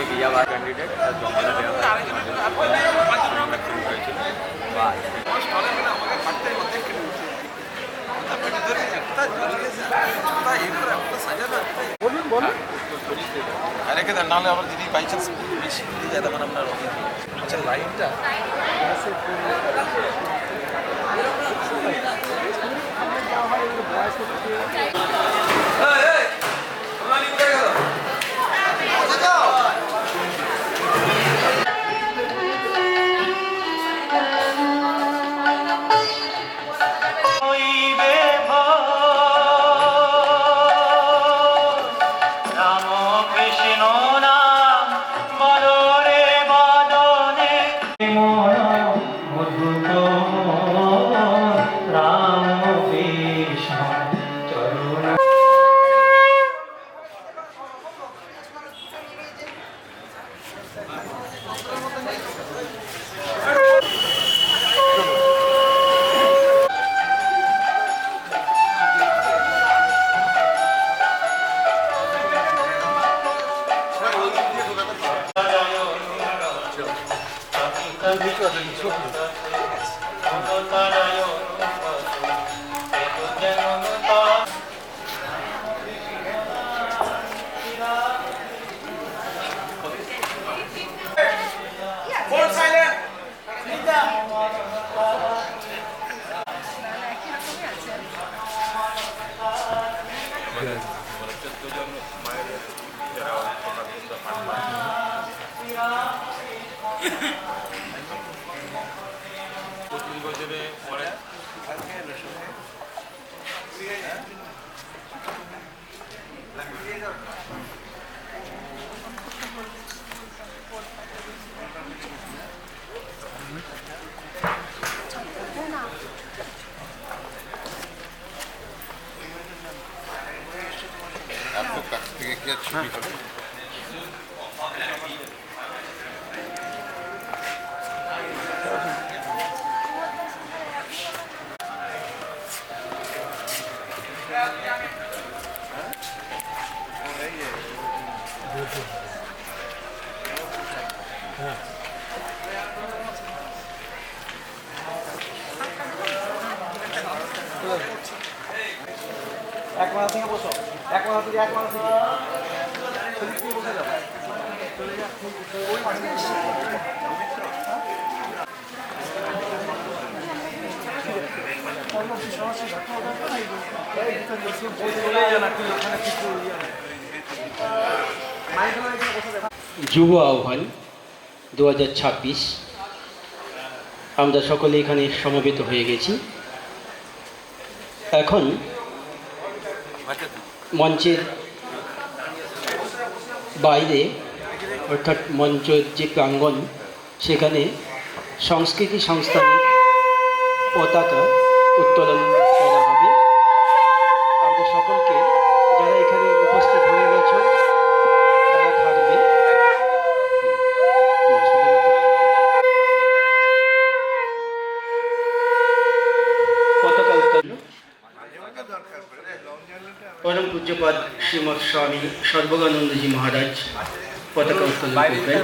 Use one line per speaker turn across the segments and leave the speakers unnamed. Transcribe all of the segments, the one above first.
বিয়া ক্যান্ডিডেট জমানো দেওয়া শুরু হয়েছিল বা
বলুন বলুন
রেখে দেন, নাহলে আবার যদি বাই চান্স বেশি দিয়ে যায় তখন আপনার আচ্ছা লাইনটা আপনার কাছ থেকে কি আর ছবি হবে?
এক মাথা থেকে বসো, এক মাথা থেকে এক মাথা থেকে বসে যাও, চলে যা ওই মাঠে
যুব আহ্বান 2026 আমরা সকলে এখানে সমবেত হয়ে গেছি। এখন মঞ্চের বাইরে অর্থাৎ মঞ্চের যে প্রাঙ্গণ সেখানে সংস্কৃতি সংস্থানের পতাকা উত্তোলন করা হবে। আমরা সকলকে যারা এখানে উপস্থিত হয়ে গেছে তারা থাকবে। পতাকা উত্তোলন পরম পূজ্যপাদ শ্রীমৎ স্বামী সর্বজ্ঞানন্দজি মহারাজ পতাকা উত্তোলন করবেন।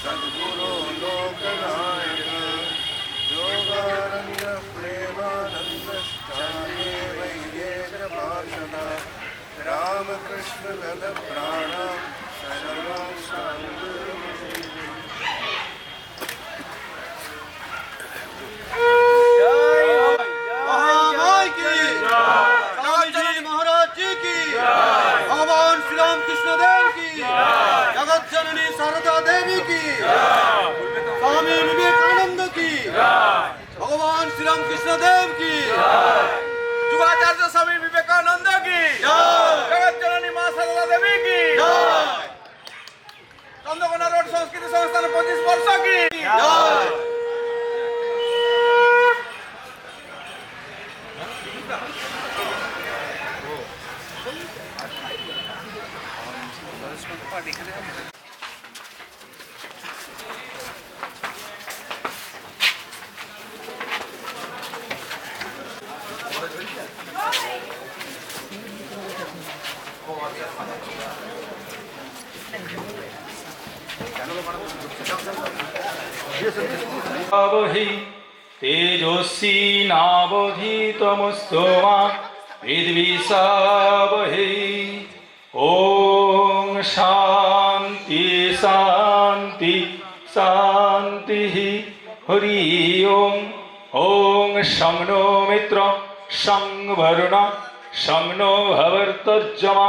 सद्गुरो लोक
रामकृष्ण लल प्राणम
महामाई की जय, महाराज जी की, भगवान श्री राम कृष्ण देव की, जगत जननी शारदा देवी की, स्वामी विवेकानंद की, भगवान श्री राम कृष्ण देव की, युगाचार्य स्वामी विवेकानंद की, जगत जननी मां शारदा देवी की, चंद्रकोना रोड संस्कृति संस्थान 25 वर्ष की।
वही तेजस्वी नावधीतमस्तमा विद्विषावहे। ओम शांति शांति शांति। हरि ओम। ओम शं नो मित्र शं वरुण शं नो भवर्तर्जमा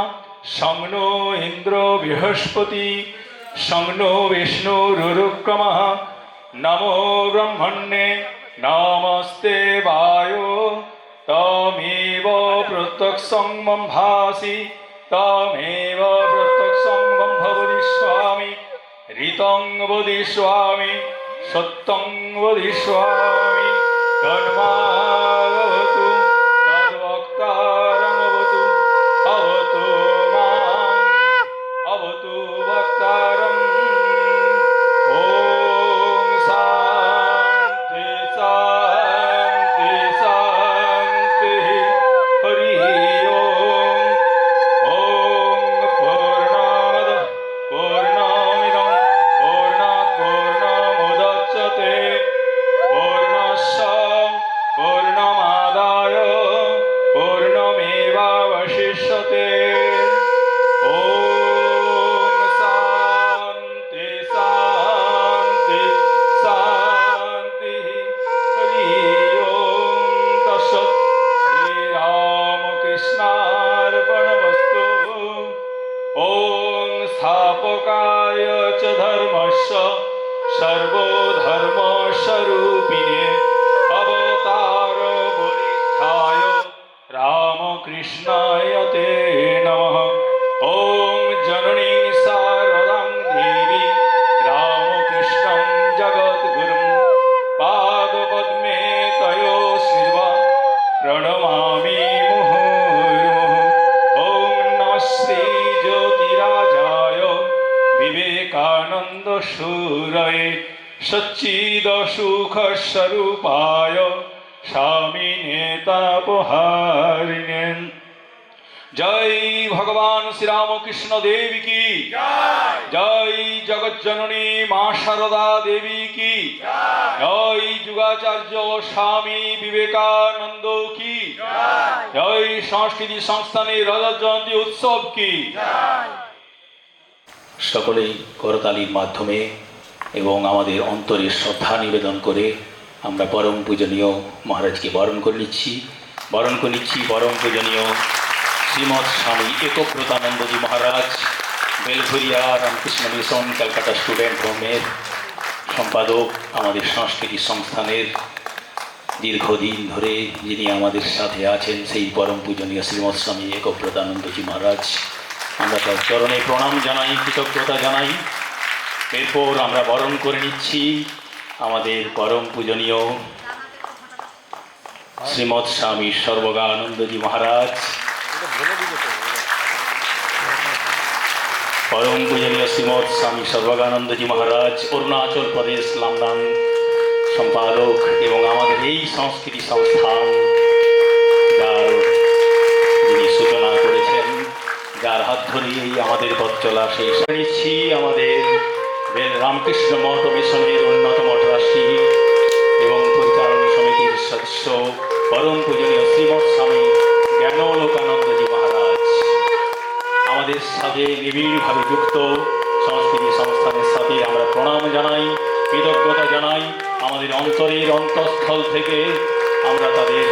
शं नो इंद्रो बृहस्पति शं नो विष्णुरुक्रमः। नमो ब्रह्मण्ये नमस्ते वायो तमेव प्रत्यक्षं मम भासि तमेव प्रत्यक्षं मम वदिष्यामि ऋतं वदिष्यामि सत्यं वदिष्यामि। तन्मावतु तद्वक्तारमवतु अवतु माम् अवतु वक्तारम्। ओम शांति शांति शांति। हरि ओम। ओम पूर्णमद पूर्णमिदं पूर्णात् पूर्णमुदच्यते पूर्णस्य पूर्णमादाय पूर्णमेवावशिष्यते। ओम शांति शांति शांति। हरि ओम। तत्सत्। श्रीरामकृष्णार्पणमस्तु। ओम स्थापकाय च धर्मस्य सर्वधर्मस्वरूपिणे अवतार वरिष्ठाय रामकृष्णाय ते नमः। ओम जननी शारदां देवी रामकृष्णं जगद्गुरुं पादपद्मे तयो श्रीवा प्रणमामि मुहुर्मुहुः। ओम नमः श्री ज्योतिराजाय विवेकानंद सूरये सच्चिदसुखस्वरूपाय स्वामिने तापहारिणे। जय भगवान श्री रामकृष्ण देव की जय। जगत जननी मां शारदा देवी की जय। युगाचार्य स्वामी विवेकानंद की जय। संस्कृति संस्थाने रजत जयंती उत्सव की।
সকলেই করতালির মাধ্যমে এবং আমাদের অন্তরে শ্রদ্ধা নিবেদন করে আমরা পরম পূজনীয় মহারাজকে বরণ করে নিচ্ছি পরম পূজনীয় শ্রীমৎ স্বামী একব্রতানন্দজি মহারাজ, বেলঘরিয়া রামকৃষ্ণ মিশন ক্যালকাটা স্টুডেন্ট হোমের সম্পাদক, আমাদের সংস্কৃতি সংস্থানের দীর্ঘদিন ধরে যিনি আমাদের সাথে আছেন সেই পরম পূজনীয় শ্রীমৎ স্বামী একব্রতানন্দজি মহারাজ। আমরা তার চরণে প্রণাম জানাই, কৃতজ্ঞতা জানাই। এরপর আমরা বরণ করে নিচ্ছি আমাদের পরম পূজনীয় শ্রীমৎ স্বামী সর্বজ্ঞানন্দজি মহারাজ। পরম পূজনীয় শ্রীমৎ স্বামী সর্বজ্ঞানন্দজি মহারাজ অরুণাচল প্রদেশ লামদাং সম্পাদক এবং আমাদের এই সংস্কৃতি সংস্থান যার যিনি সূচনা করেছেন, যার হাত ধরেই আমাদের পথ চলা সেই নিচ্ছি আমাদের রামকৃষ্ণ মঠ মিশনের অন্যতম ট্রাস্টি এবং পরিচালনা সমিতির সদস্য পরম পূজনীয় শ্রীমৎ স্বামী জ্ঞানালোকানন্দজি মহারাজ। জানাই, আমাদের অন্তরের অন্তঃস্থল থেকে আমরা তাদের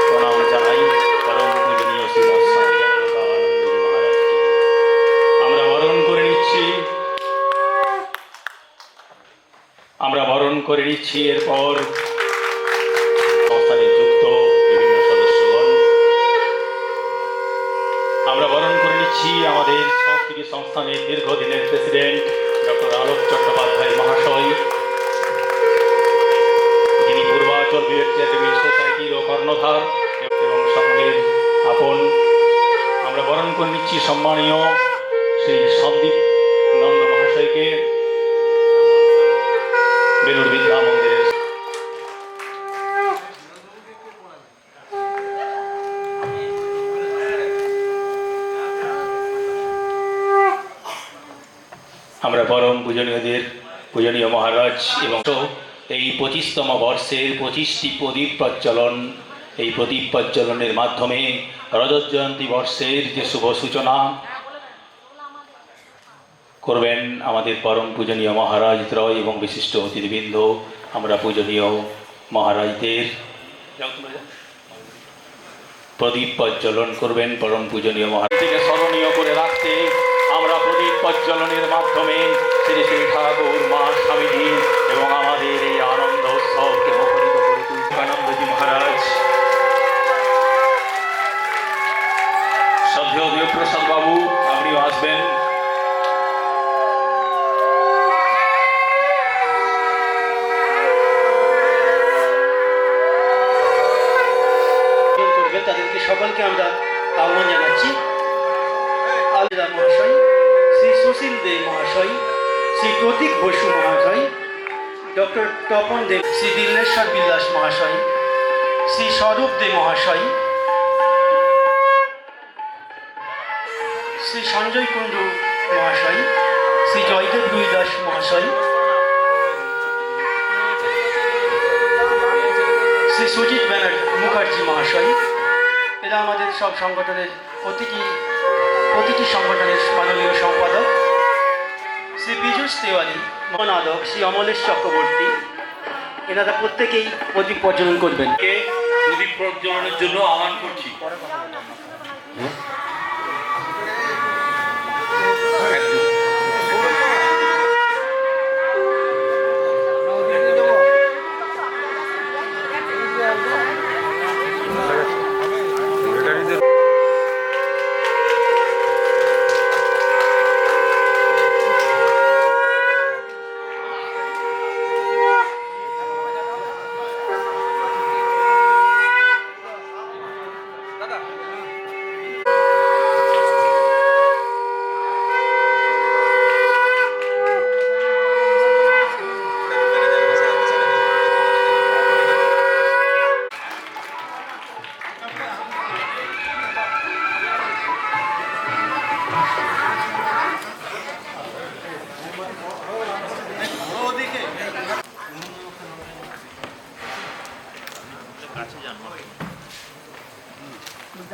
প্রণাম জানাই। পরম পূজনীয় শ্রীমৎ স্বামী জ্ঞানানন্দজি মহারাজকে আমরা বরণ করে নিচ্ছি। এরপর সংস্থানে যুক্ত বিভিন্ন সদস্যগণ আমরা বরণ করে নিচ্ছি আমাদের সংস্কৃতি সংস্থানের দীর্ঘদিনের প্রেসিডেন্ট ডক্টর আলোক চট্টোপাধ্যায় মহাশয়, যিনি পূর্বাচল বিবেক চ্যারিটেবল সোসাইটির কর্ণধার এবং সকলের আপন। আমরা বরণ করে নিচ্ছি সম্মানীয় শ্রী সন্দীপ নন্দ মহাশয়কে, বেলুড় বিদ্যা মন্দিরের। আমরা পরম পূজনীয় মহারাজ এবং এই 25তম বর্ষের 25টি প্রদীপ প্রজ্বলন, এই প্রদীপ প্রজ্বলনের মাধ্যমে রজত জয়ন্তী বর্ষের যে শুভ সূচনা করবেন আমাদের পরম পূজনীয় মহারাজদ্বয় এবং বিশিষ্ট অতিথিবৃন্দ। আমরা পূজনীয় মহারাজদের প্রদীপ প্রজ্বলন করবেন। পরম পূজনীয় মহারাজকে স্মরণীয় করে রাখতে আমরা প্রদীপ প্রজ্বলনের মাধ্যমে শ্রী শ্রী ঠাকুর মা স্বামীজি এবং আমাদের এই আনন্দ উৎসবকে মুখরিত করে তুলছি। আনন্দজি মহারাজ, শ্রদ্ধেয় দেবপ্রসাদ বাবু, আপনিও আসবেন।
তাদেরকে সকলকে আমরা আহ্বান জানাচ্ছি। আলদা মহাশয়, শ্রী সুশীল দে মহাশয়, শ্রী প্রতীক বসু মহাশয়, ডক্টর তপন দেব, শ্রী দিল্লেশ্বর বিলাস মহাশয়, শ্রী স্বরূপ দে মহাশয়, শ্রী সঞ্জয় কুণ্ডু মহাশয়, শ্রী জয়দেব রুইদাস মহাশয়, শ্রী সুজিত মুখার্জি মহাশয়। এরা আমাদের সব সংগঠনের প্রতিটি সংগঠনের মাননীয় সম্পাদক। শ্রী পীযূষ তেওয়ারি, মহানাদক শ্রী অমলেশ চক্রবর্তী, এনারা প্রত্যেকেই প্রদীপ প্রজ্বলন করবেন।
প্রদীপ প্রজ্বলনের জন্য আহ্বান করছি।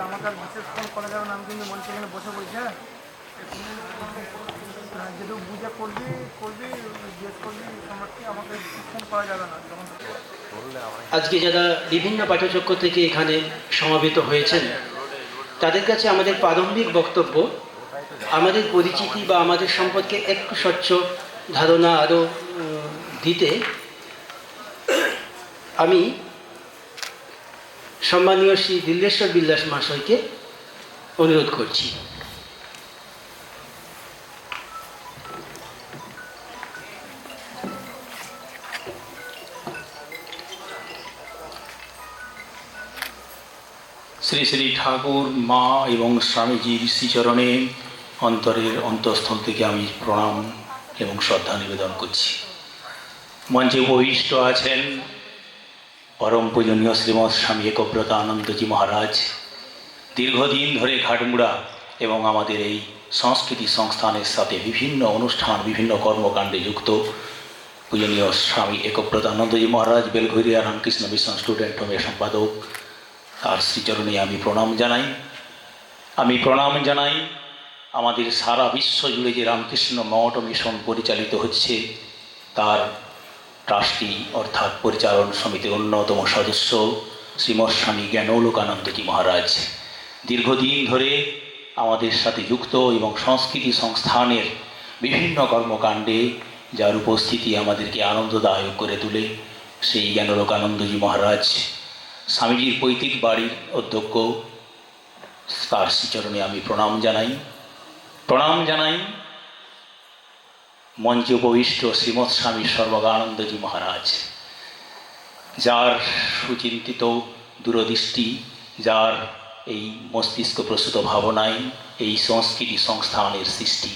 আমাকে আর বিশেষ ফোন করা যাবে না, আমি কিন্তু মঞ্চে এখানে বসে বলছি। হ্যাঁ, যেটুকু বুঝে করবি জিজ্ঞেস করবি, আমাকে ফোন করা যাবে না।
আজকে যারা বিভিন্ন পাঠ্যচক্র থেকে এখানে সমাবেত হয়েছেন, তাদের কাছে আমাদের প্রারম্ভিক বক্তব্য, আমাদের পরিচিতি বা আমাদের সম্পর্কে একটু স্বচ্ছ ধারণা আরও দিতে আমি সম্মানীয় শ্রী দিল্লেশ্বর বিলাস মহাশয়কে অনুরোধ করছি।
শ্রী শ্রী ঠাকুর মা এবং স্বামীজির শ্রীচরণে অন্তরের অন্তঃস্থল থেকে আমি প্রণাম এবং শ্রদ্ধা নিবেদন করছি। মঞ্চে উপবিষ্ট আছেন পরম পূজনীয় শ্রীমৎ স্বামী একব্রত আনন্দজি মহারাজ, দীর্ঘদিন ধরে ঘাটমুড়া এবং আমাদের এই সংস্কৃতি সংস্থানের সাথে বিভিন্ন অনুষ্ঠান, বিভিন্ন কর্মকাণ্ডে যুক্ত পূজনীয় স্বামী একব্রত আনন্দজি মহারাজ, বেলঘরিয়া রামকৃষ্ণ মিশন স্টুডেন্ট হোমের সম্পাদক, তার শ্রীচরণে আমি প্রণাম জানাই। আমাদের সারা বিশ্ব জুড়ে যে রামকৃষ্ণ মঠ মিশন পরিচালিত হচ্ছে, তার ট্রাস্টি অর্থাৎ পরিচালন সমিতির অন্যতম সদস্য শ্রীমৎ স্বামী জ্ঞানোলোকানন্দজি মহারাজ দীর্ঘদিন ধরে আমাদের সাথে যুক্ত এবং সংস্কৃতি সংস্থানের বিভিন্ন কর্মকাণ্ডে যার উপস্থিতি আমাদেরকে আনন্দদায়ক করে তোলে সেই জ্ঞানোলোকানন্দজি মহারাজ স্বামীজির পৈতৃক বাড়ির অধ্যক্ষ, তার শ্রীচরণে আমি প্রণাম জানাই। মঞ্চে উপবিষ্ট শ্রীমৎ স্বামী সর্বজ্ঞানন্দজি মহারাজ, যার সুচিন্তিত দূরদৃষ্টি, যার এই মস্তিষ্ক প্রসূত ভাবনায় এই সংস্কৃতি সংস্থানের সৃষ্টি,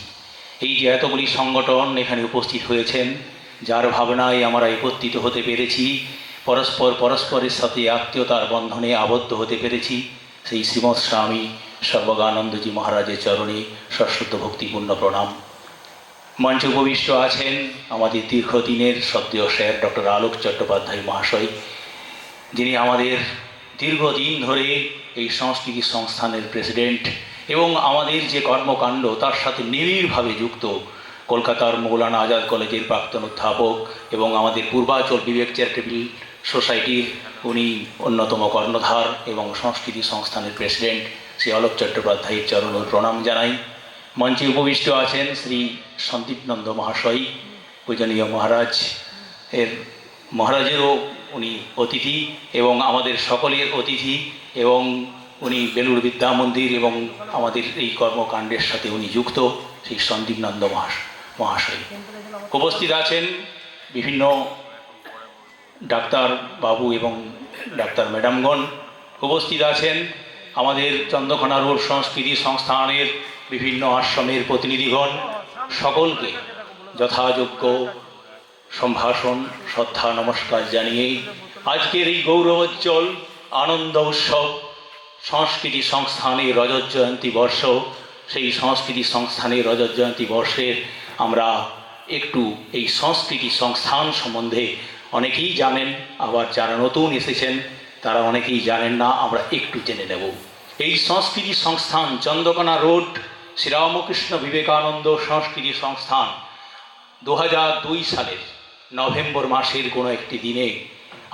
এই যে এতগুলি সংগঠন এখানে উপস্থিত হয়েছেন, যার ভাবনায় আমরা একত্রিত হতে পেরেছি, পরস্পরের সাথে আত্মীয়তার বন্ধনে আবদ্ধ হতে পেরেছি, সেই শ্রীমৎ স্বামী সর্বজ্ঞানন্দজি মহারাজের চরণে সশ্রদ্ধ ভক্তিপূর্ণ প্রণাম। মঞ্চে উপবিষ্ট আছেন আমাদের দীর্ঘদিনের সদ্য স্যার ডক্টর আলোক চট্টোপাধ্যায় মহাশয়, যিনি আমাদের দীর্ঘদিন ধরে এই সংস্কৃতি সংস্থানের প্রেসিডেন্ট এবং আমাদের যে কর্মকাণ্ড তার সাথে নিবিড়ভাবে যুক্ত, কলকাতার মৌলানা আজাদ কলেজের প্রাক্তন অধ্যাপক এবং আমাদের পূর্বাচল বিবেক চ্যারিটেবল সোসাইটির উনি অন্যতম কর্ণধার এবং সংস্কৃতি সংস্থানের প্রেসিডেন্ট শ্রী আলোক চট্টোপাধ্যায়ের চরণে প্রণাম জানাই। মঞ্চে উপবিষ্ট আছেন শ্রী সন্দীপনন্দ মহাশয়, পূজনীয় মহারাজেরও উনি অতিথি এবং আমাদের সকলের অতিথি, এবং উনি বেলুড় বিদ্যা মন্দির এবং আমাদের এই কর্মকাণ্ডের সাথে উনি যুক্ত, সেই সন্দীপনন্দ মহাশয়। উপস্থিত আছেন বিভিন্ন ডাক্তার বাবু এবং ডাক্তার ম্যাডামগণ, উপস্থিত আছেন আমাদের চন্দ্রকোনা রোড সংস্কৃতি সংস্থানের বিভিন্ন আশ্রমের প্রতিনিধিগণ। সকলকে যথাযোগ্য সম্ভাষণ, শ্রদ্ধা, নমস্কার জানিয়ে আজকের এই গৌরবোজ্জ্বল আনন্দ উৎসব সংস্কৃতি সংস্থানের রজত জয়ন্তী বর্ষ, সেই সংস্কৃতি সংস্থানের রজত জয়ন্তী বর্ষের আমরা একটু এই সংস্কৃতি সংস্থান সম্বন্ধে অনেকেই জানেন, আবার যারা নতুন এসেছেন তারা অনেকেই জানেন না, আমরা একটু জেনে নেব। এই সংস্কৃতি সংস্থান চন্দ্রকোনা রোড শ্রীরামকৃষ্ণ বিবেকানন্দ সংস্কৃতি সংস্থান 2002 সালের নভেম্বর মাসের কোনো একটি দিনে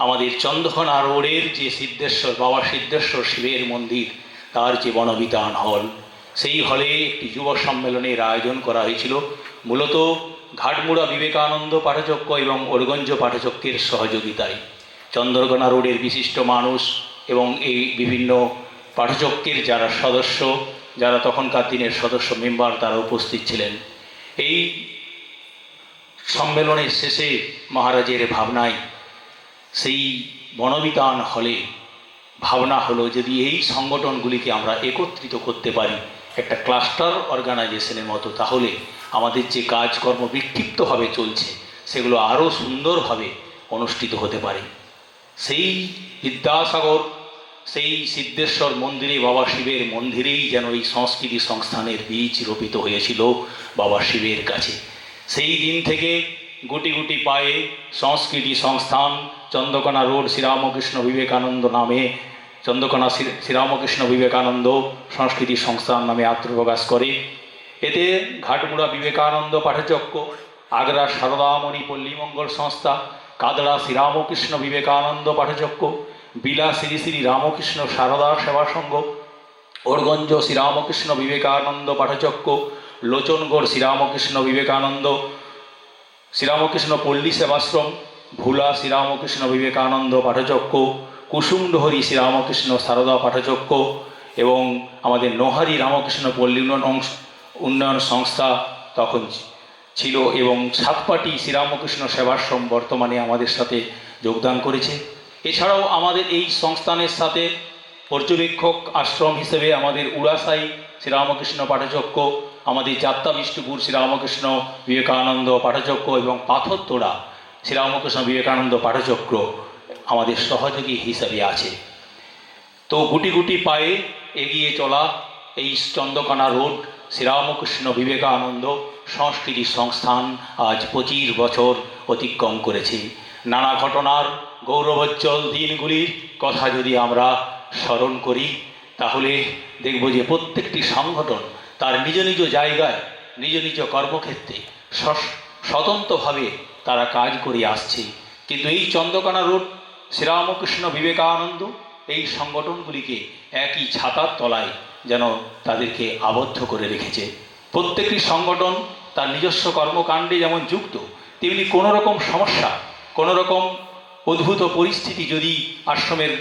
আমাদের চন্দ্রকোনা রোডের যে সিদ্ধেশ্বর বাবা সিদ্ধেশ্বর শিবের মন্দির, তার যে বনবিতান হল, সেই হলে একটি যুব সম্মেলনের আয়োজন করা হয়েছিল, মূলত ঘাটমুড়া বিবেকানন্দ পাঠচক্র এবং ওরগঞ্জ পাঠচক্রের সহযোগিতায়। চন্দ্রকোনা রোডের বিশিষ্ট মানুষ এবং এই বিভিন্ন পাঠচক্রের যারা সদস্য, যারা তখনকার দিনের সদস্য মেম্বার, তারা উপস্থিত ছিলেন। এই সম্মেলনের শেষে মহারাজের ভাবনায় সেই বনবিতান হলে ভাবনা হলো, যদি এই সংগঠনগুলিকে আমরা একত্রিত করতে পারি একটা ক্লাস্টার অর্গানাইজেশনের মতো, তাহলে আমাদের যে কাজকর্ম বিক্ষিপ্তভাবে চলছে সেগুলো আরও সুন্দরভাবে অনুষ্ঠিত হতে পারে। সেই বিদ্যাসাগর, সেই সিদ্ধেশ্বর মন্দিরে, বাবা শিবের মন্দিরেই যেন এই সংস্কৃতি সংস্থানের বীজ রোপিত হয়েছিল বাবা শিবের কাছে। সেই দিন থেকে গুটি গুটি পায়ে সংস্কৃতি সংস্থান চন্দ্রকোনা রোড শ্রীরামকৃষ্ণ বিবেকানন্দ নামে, চন্দ্রকোনা শ্রীরামকৃষ্ণ বিবেকানন্দ সংস্কৃতি সংস্থান নামে আত্মপ্রকাশ করে। এতে ঘাটমুড়া বিবেকানন্দ পাঠচক্র, আগ্রা সারদামণি পল্লীমঙ্গল সংস্থা, কাদড়া শ্রীরামকৃষ্ণ বিবেকানন্দ পাঠচক্র, বিলা শ্রী শ্রী রামকৃষ্ণ সারদা সেবা সংঘ, ওরগঞ্জ শ্রীরামকৃষ্ণ বিবেকানন্দ পাঠচক্র, লোচনগড় শ্রীরামকৃষ্ণ পল্লী সেবাশ্রম, ভুলা শ্রীরামকৃষ্ণ বিবেকানন্দ পাঠচক্র, কুসুমডোহরি শ্রীরামকৃষ্ণ সারদা পাঠচক্র এবং আমাদের নোহারি রামকৃষ্ণ পল্লী উন্নয়ন সংস্থা তখন ছিল, এবং সাতপাটি শ্রীরামকৃষ্ণ সেবাশ্রম বর্তমানে আমাদের সাথে যোগদান করেছে। এছাড়াও আমাদের এই সংস্থানের সাথে পর্যবেক্ষক আশ্রম হিসেবে আমাদের উড়াসাই শ্রীরামকৃষ্ণ পাঠচক্র, আমাদের যাত্রা বিষ্ণুপুর শ্রীরামকৃষ্ণ বিবেকানন্দ পাঠচক্র এবং পাথরতোড়া শ্রীরামকৃষ্ণ বিবেকানন্দ পাঠচক্র আমাদের সহযোগী হিসাবে আছে। তো গুটি গুটি পায়ে এগিয়ে চলা এই চন্দ্রকোনা রোড শ্রীরামকৃষ্ণ বিবেকানন্দ সংস্কৃতি সংস্থান আজ 25 বছর অতিক্রম করেছে। নানা ঘটনার গৌরবোজ্জ্বল দিনগুলির কথা যদি আমরা স্মরণ করি, তাহলে দেখব যে প্রত্যেকটি সংগঠন তার নিজ নিজ জায়গায়, নিজ নিজ কর্মক্ষেত্রে স্বতন্ত্রভাবে তারা কাজ করে আসছে। কিন্তু এই চন্দ্রকোনা রোড শ্রীরামকৃষ্ণ বিবেকানন্দ এই সংগঠনগুলিকে একই ছাতার তলায় যেন তাদেরকে আবদ্ধ করে রেখেছে। প্রত্যেকটি সংগঠন তার নিজস্ব কর্মকাণ্ডে যেমন যুক্ত, তেমনি কোনো রকম সমস্যা, কোনো রকম উদ্ভূত পরিস্থিতি যদি আশ্রমের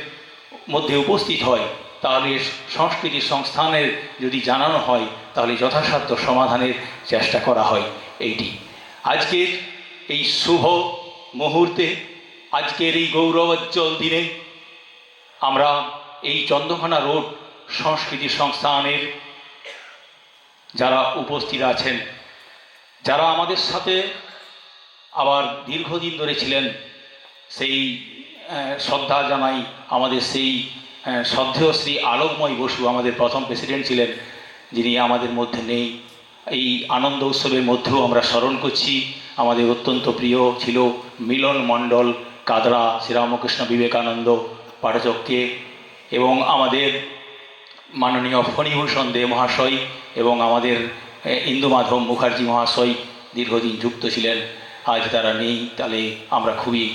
মধ্যে উপস্থিত হয়, তাহলে সংস্কৃতি সংস্থানের যদি জানানো হয়, তাহলে যথাসাধ্য সমাধানের চেষ্টা করা হয়। এইটি আজকের এই শুভ মুহূর্তে, আজকের এই গৌরবোজ্জ্বল দিনে আমরা এই চন্দ্রকোনা রোড সংস্কৃতি সংস্থানের যারা উপস্থিত আছেন, যারা আমাদের সাথে আবার দীর্ঘদিন ধরে ছিলেন, সেই শ্রদ্ধা জানাই আমাদের সেই শ্রদ্ধেয় শ্রী আলোকময় বসু আমাদের প্রথম প্রেসিডেন্ট ছিলেন, যিনি আমাদের মধ্যে নেই। এই আনন্দ উৎসবের মধ্যেও আমরা স্মরণ করছি আমাদের অত্যন্ত প্রিয় ছিল মিলন মণ্ডল কাদরা শ্রীরামকৃষ্ণ বিবেকানন্দ পাঠচক্রকে, এবং আমাদের মাননীয় ফণীভূষণ দে মহাশয় এবং আমাদের ইন্দু মাধব মুখার্জি মহাশয় দীর্ঘদিন যুক্ত ছিলেন। আজ তারা নেই, তাহলে আমরা খুবই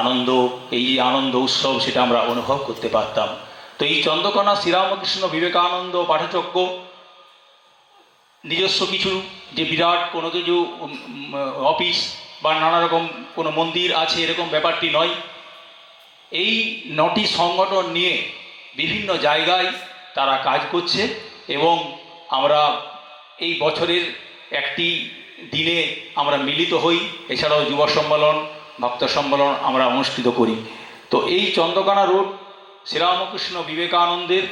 আনন্দ, এই যে আনন্দ উৎসব সেটা আমরা অনুভব করতে পারতাম। তো এই চন্দ্রকোনা শ্রীরামকৃষ্ণ বিবেকানন্দ পাঠচক্র নিজস্ব কিছু যে বিরাট কোনো কিছু অফিস বা নানা রকম কোনো মন্দির আছে এরকম ব্যাপারটি নয়। এই 9টি সংগঠন নিয়ে বিভিন্ন জায়গায় তারা কাজ করছে, এবং আমরা এই বছরের একটি দিনে আমরা মিলিত হই। এছাড়াও যুব সম্মেলন, ভক্ত সম্মেলন আমরা অনুষ্ঠিত করি। তো এই চন্দ্রকোনা রোড শ্রীরামকৃষ্ণ বিবেকানন্দের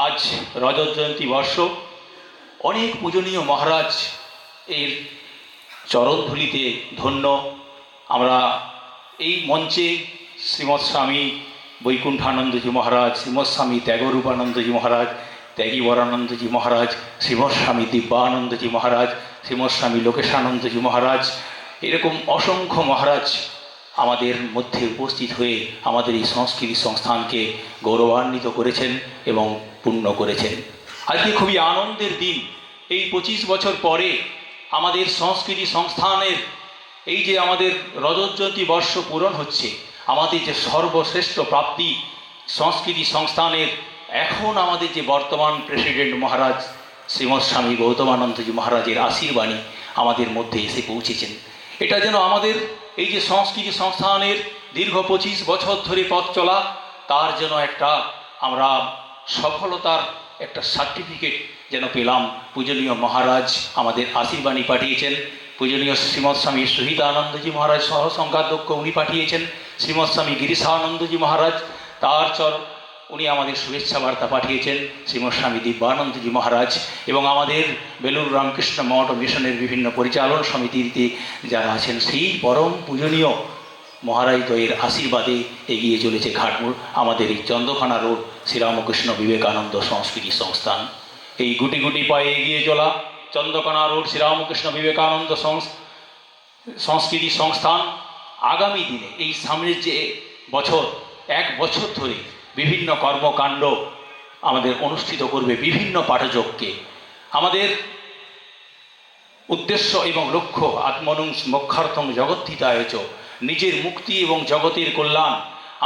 আজ রজত জয়ন্তী বর্ষ। অনেক পূজনীয় মহারাজ এর চরণধূলিতে ধন্য। আমরা এই মঞ্চে শ্রীমৎ স্বামী বৈকুণ্ঠানন্দজি মহারাজ, শ্রীমৎ স্বামী ত্যাগরূপানন্দজি মহারাজ, ত্যাগীবরানন্দজি মহারাজ, শ্রীমৎ স্বামী দিব্যানন্দজি মহারাজ, শ্রীমৎ স্বামী লোকেশানন্দজি মহারাজ, এরকম অসংখ্য মহারাজ আমাদের মধ্যে উপস্থিত হয়ে আমাদের এই সংস্কৃতি সংস্থানকে গৌরবান্বিত করেছেন এবং পূর্ণ করেছেন। আজকে খুবই আনন্দের দিন। এই 25 বছর পরে আমাদের সংস্কৃতি সংস্থানের এই যে আমাদের রজত জয়ন্তী বর্ষ পূরণ হচ্ছে, আমাদের যে সর্বশ্রেষ্ঠ প্রাপ্তি সংস্কৃতি সংস্থানের, এখন আমাদের যে বর্তমান প্রেসিডেন্ট মহারাজ শ্রীমৎ স্বামী গৌতমানন্দজি মহারাজের আশীর্বাণী আমাদের মধ্যে এসে পৌঁছেছেন। এটা যেন আমাদের এই যে সংস্কৃতি সংস্থানের দীর্ঘ 25 বছর ধরে পথ চলা, তার যেন একটা আমরা সফলতার একটা সার্টিফিকেট যেন পেলাম। পূজনীয় মহারাজ আমাদের আশীর্বাণী পাঠিয়েছেন। পূজনীয় শ্রীমৎ স্বামী সহিতানন্দজি মহারাজ সহ সংঘাধ্যক্ষ উনি পাঠিয়েছেন। শ্রীমৎ স্বামী গিরিশানন্দজি মহারাজ তার উনি আমাদের শুভেচ্ছা বার্তা পাঠিয়েছেন। শ্রীমৎ স্বামী দিব্যানন্দজি মহারাজ এবং আমাদের বেলুর রামকৃষ্ণ মঠ ও মিশনের বিভিন্ন পরিচালন সমিতিতে যারা আছেন, সেই পরম পূজনীয় মহারাজদ্বয়ের আশীর্বাদে এগিয়ে চলেছে ঘাটমুড় আমাদের এই চন্দ্রকোনা রোড শ্রীরামকৃষ্ণ বিবেকানন্দ সংস্কৃতি সংস্থান। এই গুটি গুটি পায়ে এগিয়ে চলা চন্দ্রকোনা রোড শ্রীরামকৃষ্ণ বিবেকানন্দ সংস্কৃতি সংস্থান আগামী দিনে এই সামনের যে বছর, 1 বছর ধরে বিভিন্ন কর্মকাণ্ড আমাদের অনুষ্ঠিত করবে বিভিন্ন পাঠযজ্ঞে। আমাদের উদ্দেশ্য এবং লক্ষ্য আত্মনুং মোক্ষার্থং জগদ্ধিতায় চ, নিজের মুক্তি এবং জগতের কল্যাণ।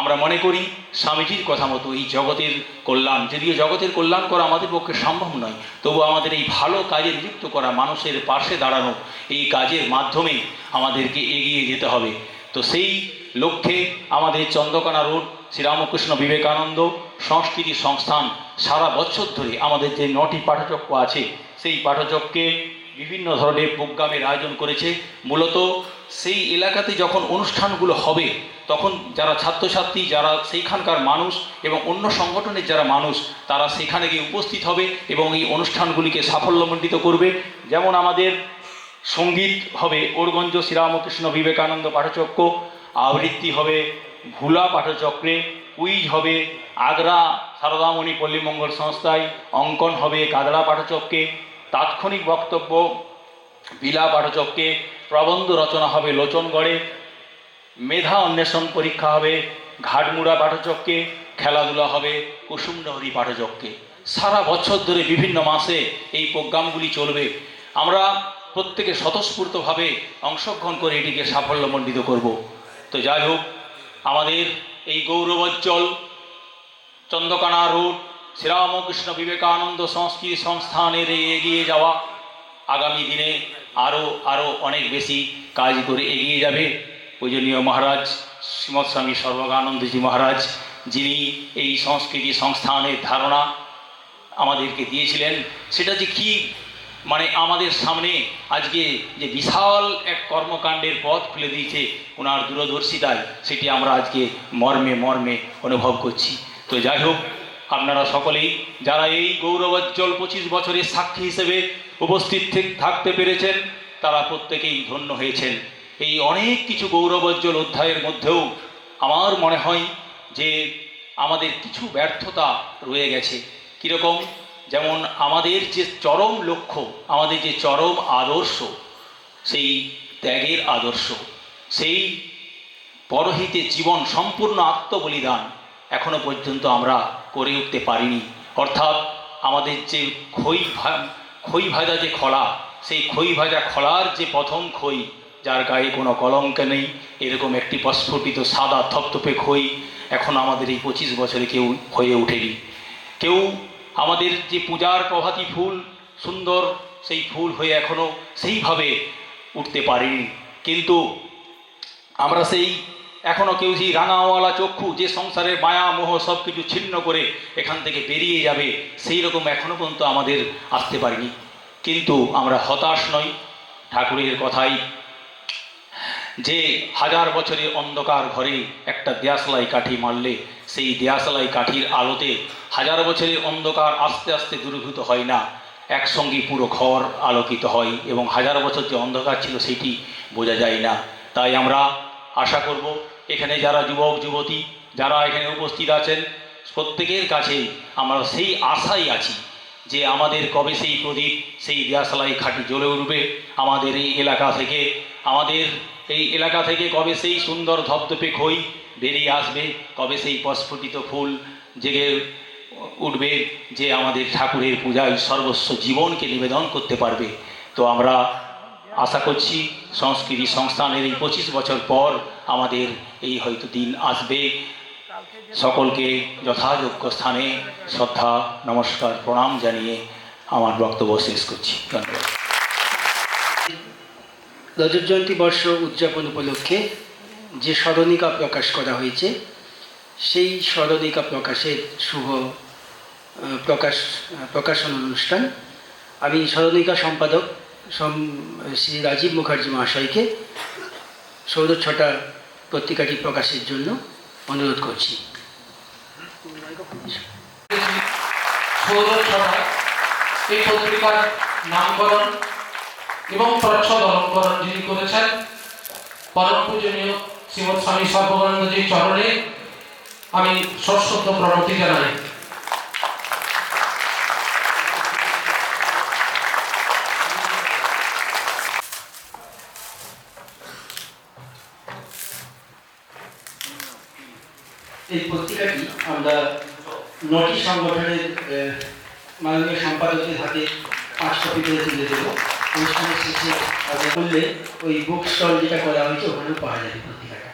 আমরা মনে করি স্বামীজির কথা মতো এই জগতের কল্যাণ, যদিও জগতের কল্যাণ করা আমাদের পক্ষে সম্ভব নয়, তবু আমাদের এই ভালো কাজে নিযুক্ত করা, মানুষের পাশে দাঁড়ানো, এই কাজের মাধ্যমে আমাদেরকে এগিয়ে যেতে হবে। তো সেই লক্ষ্যে আমাদের চন্দ্রকোনা রোড শ্রীরামকৃষ্ণ বিবেকানন্দ সংস্কৃতি সংস্থান সারা বছর ধরে আমাদের যে 9টি পাঠচক্র আছে, সেই পাঠচক্রে বিভিন্ন ধরনের প্রোগ্রামের আয়োজন করেছে। মূলত সেই এলাকাতে যখন অনুষ্ঠানগুলো হবে, তখন যারা ছাত্রছাত্রী, যারা সেইখানকার মানুষ এবং অন্য সংগঠনের যারা মানুষ, তারা সেখানে গিয়ে উপস্থিত হবে এবং এই অনুষ্ঠানগুলিকে সাফল্যমণ্ডিত করবে। যেমন আমাদের সঙ্গীত হবে ওরগঞ্জ শ্রীরামকৃষ্ণ বিবেকানন্দ পাঠচক্র, আবৃত্তি হবে ভুলা পাঠচক্রে, কুইজ হবে আগ্রা সারদামণি পল্লীমঙ্গল সংস্থায়, অঙ্কন হবে কাদরা পাঠচক্রে, তাৎক্ষণিক বক্তব্য বিলা পাঠচক্রে, প্রবন্ধ রচনা হবে লোচনগড়ে, মেধা অন্বেষণ পরীক্ষা হবে ঘাটমুড়া পাঠচক্রে, খেলাধুলা হবে কুসুমনগরী পাঠচক্রে। সারা বছর ধরে বিভিন্ন মাসে এই প্রোগ্রামগুলি চলবে। আমরা প্রত্যেকে স্বতঃস্ফূর্তভাবে অংশগ্রহণ করে এটিকে সাফল্যমণ্ডিত করব। তো যাই হোক, আমাদের এই গৌরবোজ্জ্বল চন্দ্রকোনা রোড শ্রীরামকৃষ্ণ বিবেকানন্দ সংস্কৃতি সংস্থানের এই এগিয়ে যাওয়া আগামী দিনে আরও অনেক বেশি কাজ করে এগিয়ে যাবে। পূজনীয় মহারাজ শ্রীমৎ স্বামী সর্বজ্ঞানন্দজি মহারাজ, যিনি এই সংস্কৃতি সংস্থানের ধারণা আমাদেরকে দিয়েছিলেন, সেটা যে কী মানে আমাদের সামনে আজকে যে বিশাল এক কর্মকাণ্ডের পথ খুলে দিয়েছে ওনার দূরদর্শিতায়, সেটি আমরা আজকে মর্মে মর্মে অনুভব করছি। তো যাই হোক, আপনারা সকলেই যারা এই গৌরবোজ্জ্বল 25 বছরের সাক্ষী হিসেবে উপস্থিত থাকতে পেরেছেন, তারা প্রত্যেকেই ধন্য হয়েছেন। এই অনেক কিছু গৌরবোজ্জ্বল অধ্যায়ের মধ্যেও আমার মনে হয় যে আমাদের কিছু ব্যর্থতা রয়ে গেছে। কীরকম? যেমন আমাদের যে চরম লক্ষ্য, আমাদের যে চরম আদর্শ, সেই ত্যাগের আদর্শ, সেই পরহিতে জীবন সম্পূর্ণ আত্মবলিদান এখনো পর্যন্ত আমরা করে উঠতে পারিনি। অর্থাৎ আমাদের যে খই ভাজা যে খলা, সেই খই ভাজা খলার যে প্রথম খই, যার গায়ে কোনো কলঙ্ক নেই, এরকম একটি প্রস্ফুটিত সাদা থপথপে খই এখন আমাদের এই 25 বছরে কেউ হয়ে ওঠেনি। কেউ আমাদের যে পূজার প্রভাতী ফুল সুন্দর, সেই ফুল হয়ে এখনও সেইভাবে উঠতে পারিনি। কিন্তু আমরা সেই এখনও কেউ সেই রাঙাওয়ালা চক্ষু, যে সংসারের মায়া মোহ সব কিছু ছিন্ন করে এখান থেকে বেরিয়ে যাবে, সেই রকম এখনও পর্যন্ত আমাদের আসতে পারিনি। কিন্তু আমরা হতাশ নই। ঠাকুরের কথাই যে 1000 বছরের অন্ধকার ঘরে একটা দেয়াশলাই কাঠি মারলে সেই দেয়াশলাই কাঠির আলোতে 1000 বছরের অন্ধকার আস্তে আস্তে দূরীভূত হয় না, একসঙ্গে পুরো ঘর আলোকিত হয় এবং 1000 বছর যে অন্ধকার ছিল সেটি বোঝা যায় না। তাই আমরা আশা করব এখানে যারা যুবক যুবতী যারা এখানে উপস্থিত আছেন, প্রত্যেকের কাছেই আমরা সেই আশাই আছি যে আমাদের কবে সেই প্রদীপ, সেই দেয়াশলাই কাঠি জ্বলে উঠবে আমাদের এই এলাকা থেকে, কবে সেই সুন্দর ধপধপে খই বেরিয়ে আসবে, কবে সেই প্রস্ফুটিত ফুল জেগে উঠবে যে আমাদের ঠাকুরের পূজায় সর্বস্ব জীবনকে নিবেদন করতে পারবে। তো আমরা আশা করছি সংস্কৃতি সংস্থানের এই 25 বছর পর আমাদের এই হয়তো দিন আসবে। সকলকে যথাযোগ্য স্থানে শ্রদ্ধা নমস্কার প্রণাম জানিয়ে আমার বক্তব্য শেষ করছি। ধন্যবাদ।
রজত জয়ন্তী বর্ষ উদযাপন উপলক্ষে যে স্মরণিকা প্রকাশ করা হয়েছে, সেই স্মরণিকা প্রকাশের শুভ প্রকাশন অনুষ্ঠান আমি স্মরণিকা সম্পাদক শ্রী রাজীব মুখার্জি মহাশয়কে সৌরছটা পত্রিকাটি প্রকাশের জন্য অনুরোধ করছি।
সৌরছটা এই পত্রিকার নামকরণ এবং প্রচ্ছদ অলঙ্করণ যিনি করেছেন পরম পূজনীয় শ্রীমৎ স্বামী সর্বজ্ঞানন্দজির চরণে আমি সশ্রদ্ধ প্রণতি জানাই।
এই পত্রিকাটি আমরা নটি সংগঠনের মাননীয় সম্পাদকের হাতে 5 কপি করে তুলে দেবো। অনুষ্ঠানের শেষে বললে ওই বুক স্টল যেটা করা হয়েছে ওখানেও পাওয়া যাবে পত্রিকাটা।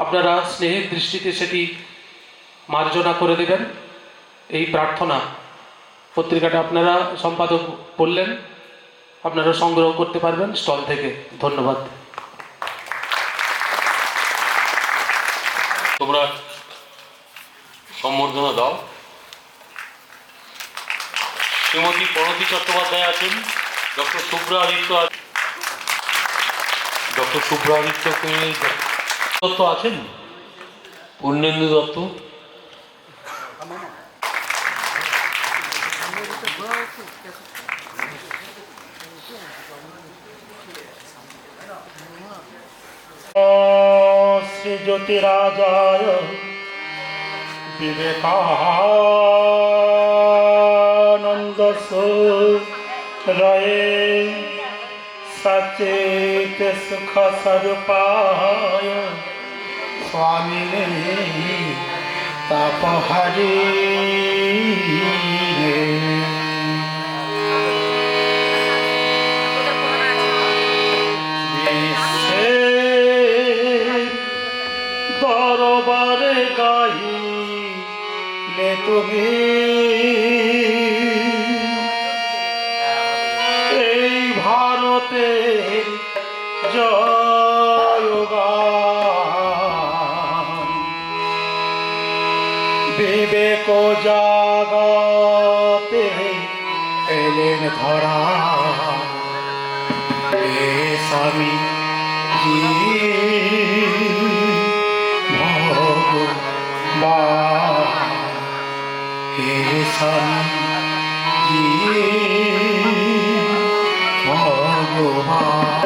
আপনারা স্নেহের দৃষ্টিতে সেটি মার্জনা করে দেবেন এই প্রার্থনা। পত্রিকাটা আপনারা সম্পাদক বললেন আপনারা সংগ্রহ করতে পারবেন স্টল থেকে। ধন্যবাদ।
তোমরা সম্বর্ধনা দাও। শ্রীমতী প্রণতি চট্টোপাধ্যায় আছেন, ডক্টর শুভ্রা আদিত্য দত্ত আছেন, পূর্ণেন্দু দত্ত,
শ্রী জ্যোতিরাজায় বিবেকানন্দ সুরায়ে सचेत सुख स्वरूपाय स्वामिने
তাপহারি রে দরবারে গাইলে তুমি এই ভারতে জয়গান বিবেক জাগাতে এলেন ধরা হে স্বামী ভগবান হে স্বামী ভগবান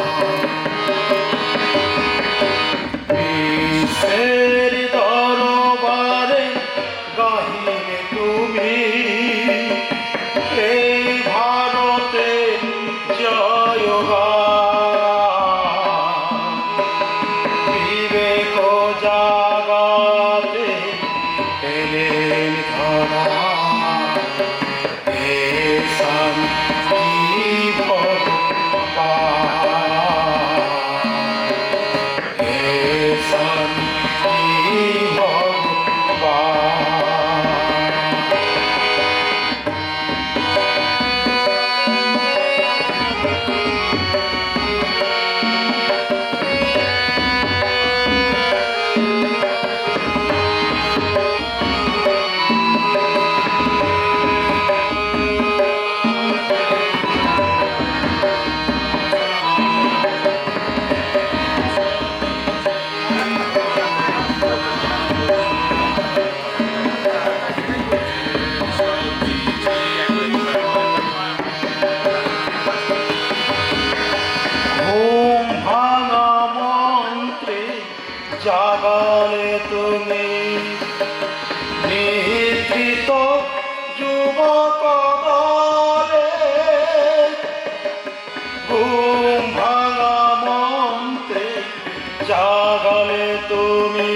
বিশ্বের দরবারে গাহিলে তুমি এই ভারতে জয়গান বিবেক জাগাতে এলেন ধরা হে স্বামী ভগবান হে স্বামী ভগবান ঘুম ভাঙা মন্ত্রে জাগালে তুমি নিদ্রিত যুবক দলে ঘুম ভাঙা মন্ত্রে জাগালে তুমি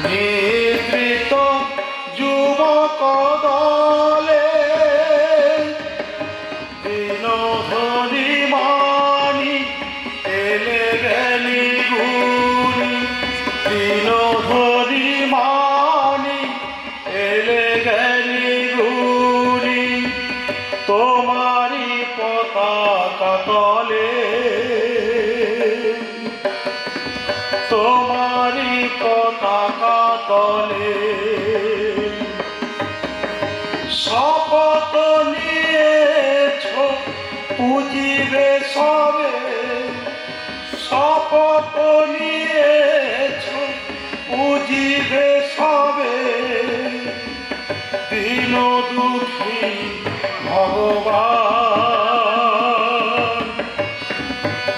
নিদ্রিত যুবক দলে বিনোধনী মানি এলে গেলি গুরি বিনোধনী মানি এলে গেলি গুরি তোমারি পতাকা তলে তোমারি পতাকা তলে শপথ নিয়েছ পুজিবে সবে শপথ নিয়েছ পুজিবে সবে দীন দুঃখী ভগবান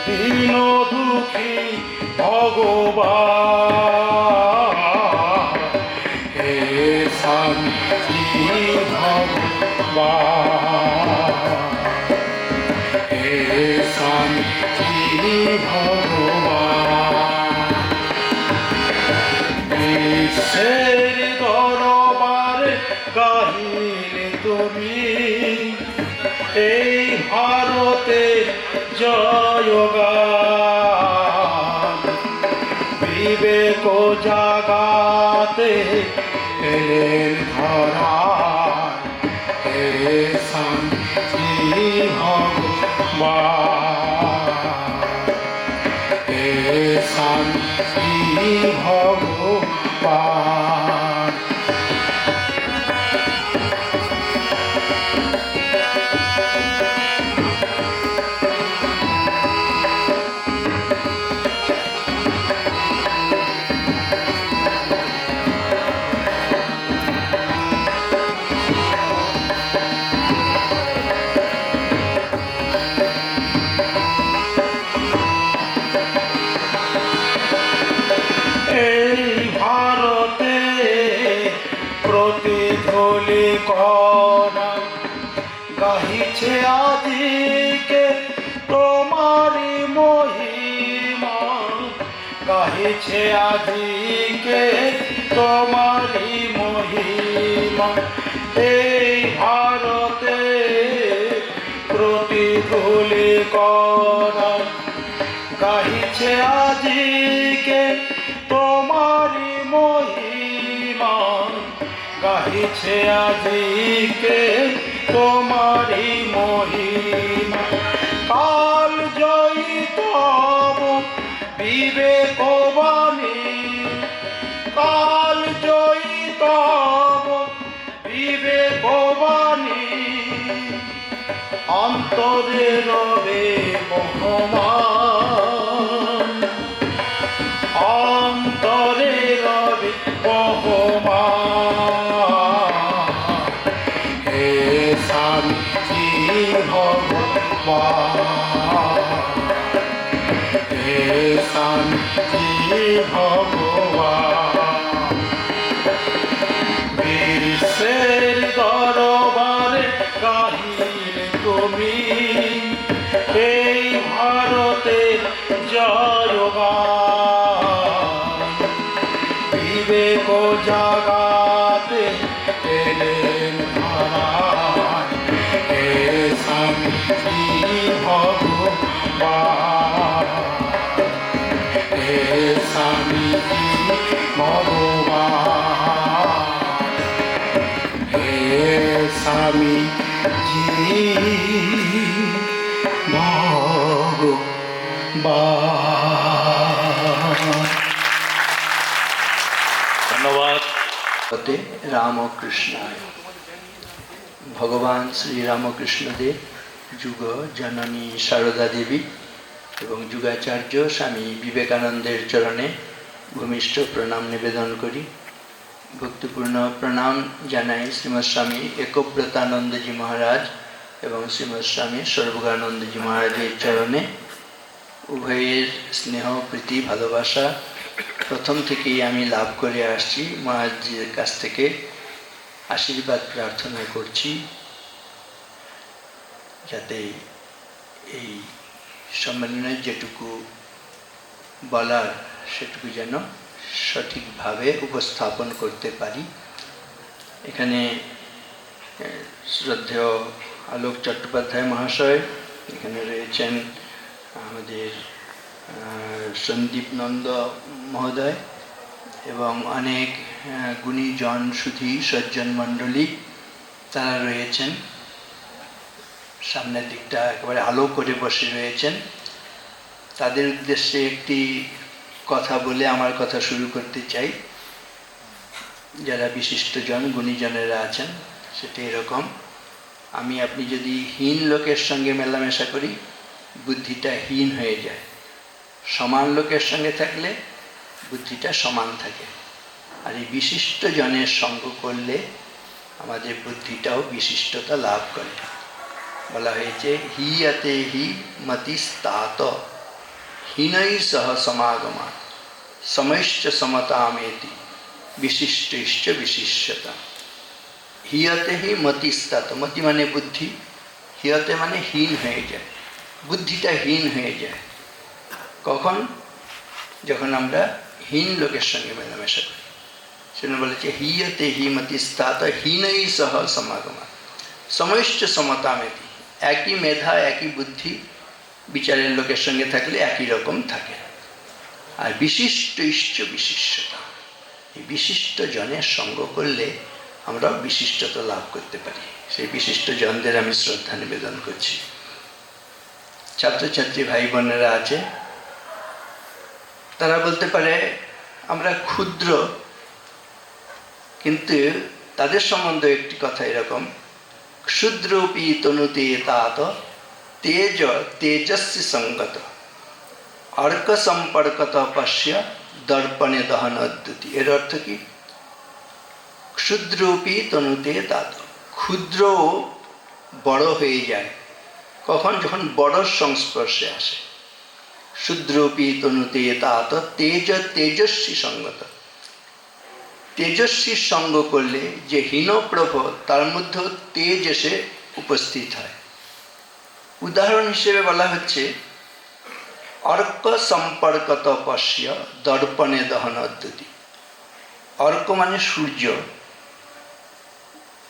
দীন দুঃখী ভগবান হে শান্তি ভগবান হে শান্তি ভগবান বিশ্বের দরবারে গাহিলে তুমি এই ভারতে জয়গান বিবেক জাগাতে এলেন ধরা হে শান্তি ভগবান হে শান্তি ভগবান প্রতিধূলি কণা গাহিছে আদিকে তোমারি মহিমা গাহিছে আদিকে
তোমারি মহিমা এই ভারতে প্রতিধূলি করা গাহিছে আজিকে তোমারি মহিমা গাহিছে আজিকে তোমারি মহিমা কাল জয়ী তব বিবেকবাণী কাল জয়ী তব বিবেকবাণী অন্তরে রবে বহমান অন্তরে রবে বহমান হে শান্তি ভগবান হে শান্তি ভগবান বিশ্বের দরবারে গাহিলে তুমি এই ভারতে জয়গান বিবেক জাগাতে এলেন নারায়ণ হে শান্তি ভগবান হে শান্তি ভগবান হে স্বামী জি ভগবান।
ধন্যবাদ।
রামকৃষ্ণায়। ভগবান শ্রী রামকৃষ্ণদেব, যুগ জননী সারদা দেবী এবং যুগাচার্য স্বামী বিবেকানন্দের চরণে ভূমিষ্ঠ প্রণাম নিবেদন করি। ভক্তিপূর্ণ প্রণাম জানাই শ্রীমৎ স্বামী একব্রতানন্দজি মহারাজ এবং শ্রীমৎ স্বামী সর্বগানন্দজি মহারাজের চরণে। উভয়ের স্নেহ প্রীতি ভালোবাসা প্রথম থেকেই আমি লাভ করে আসছি। মহারাজের কাছ থেকে আশীর্বাদ প্রার্থনা করছি যাতে এই সম্মেলনের যেটুকু বলার সেটুকু যেন সঠিকভাবে উপস্থাপন করতে পারি। এখানে শ্রদ্ধেয় আলোক চট্টোপাধ্যায় মহাশয়, এখানে রয়েছেন আমাদের সন্দীপ নন্দ মহোদয় এবং অনেক গুণীজন সুধী সজ্জন মণ্ডলী তারা রয়েছেন। সামনের দিকটা একেবারে আলো করে বসে রয়েছেন। তাদের উদ্দেশ্যে একটি কথা বলে আমার কথা শুরু করতে চাই। যারা বিশিষ্টজন গুণীজনেরা আছেন সেটা এরকম, আমি আপনি যদি হীন লোকের সঙ্গে মেলামেশা করি বুদ্ধিটা হীন হয়ে যায়, সমান লোকের সঙ্গে থাকলে বুদ্ধিটা সমান থাকে। আর এই বিশিষ্ট জনের সঙ্গ করলে আমাদের বুদ্ধিটাও বিশিষ্টতা লাভ করে। বলা হয়েছে হিয়াতে হি মতিস্তাত হীনৈ সহ সমাগমা সমৈশ্চ সমতামেতি বিশিষ্টৈশ্চ বিশিষ্টতা। হিয়াতে হি মতিস্তাত, মতি মানে বুদ্ধি, হিয়াতে মানে হীন হয়ে যায়, বুদ্ধিটা হীন হয়ে যায়। কখন? যখন আমরা হীন লোকের সঙ্গে মেলামেশা করি। সেজন্য বলেছে হিয়াতে হি মতিস্তাত হীনৈ সহ সমাগমা সমৈশ্চ সমতামেতি। একই মেধা একই বুদ্ধি বিচারের লোকের সঙ্গে থাকলে একই রকম থাকে। আর বিশিষ্টৈশ্চ বিশিষ্টতা, এই বিশিষ্ট জনের সঙ্গ করলে আমরা বিশিষ্টতা লাভ করতে পারি। সেই বিশিষ্ট জনদের আমি শ্রদ্ধা নিবেদন করছি। ছাত্রছাত্রী ভাই বোনেরা আছে, তারা বলতে পারে আমরা ক্ষুদ্র, কিন্তু তাদের সম্বন্ধে একটি কথা এরকম, ক্ষুদ্রপি তনুতে তাত তেজ তেজস্বী সঙ্গত অর্ক সম্পর্কত পশ্য দর্পণে দহনদ্যুতি। এর অর্থ কি? ক্ষুদ্রপি তনুতে তাত, ক্ষুদ্র বড় হয়ে যায় কখন? যখন বড়র সংস্পর্শে আসে। ক্ষুদ্রপি তনুতে তাত তেজ তেজস্বী সঙ্গত, তেজস্বীর সঙ্গ করলে যে হীনপ্রভ তার মধ্যেও তেজ এসে উপস্থিত হয়। উদাহরণ হিসেবে বলা হচ্ছে অর্ক সম্পর্কত পশ্য দর্পণে দহনদ্যুতি।
অর্ক মানে সূর্য,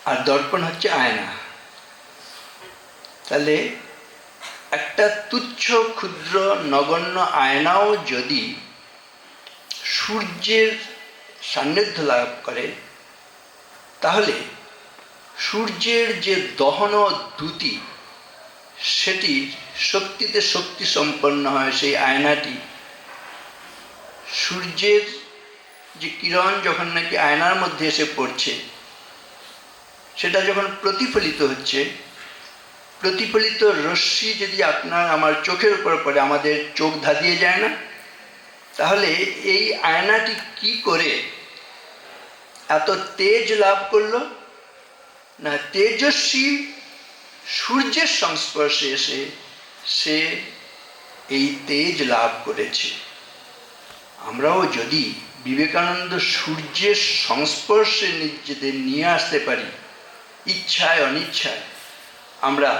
আর দর্পণ হচ্ছে আয়না। তাহলে একটা তুচ্ছ ক্ষুদ্র নগণ্য আয়নাও যদি সূর্যের সান্নিধ্য লাভ করে, তাহলে সূর্যের যে দহন দ্যুতি সেটি শক্তিতে শক্তি সম্পন্ন হয়। সেই আয়নাটি সূর্যের যে কিরণ যখন নাকি আয়নার মধ্যে এসে পড়ছে, সেটা যখন প্রতিফলিত হচ্ছে, প্রতিফলিত রশ্মি যদি আপনার আমার চোখের উপর পড়ে, আমাদের চোখ ধাঁধিয়ে যায় না? তাহলে এই আয়নাটি কি করে এত তেজ লাভ করলো? না, তেজস্বী সূর্যের সংস্পর্শে এসে সে এই তেজ লাভ করেছে। আমরাও যদি বিবেকানন্দ সূর্যের সংস্পর্শে নিজেদের নিয়ে আসতে পারি, ইচ্ছায় অনিচ্ছায়, আমরা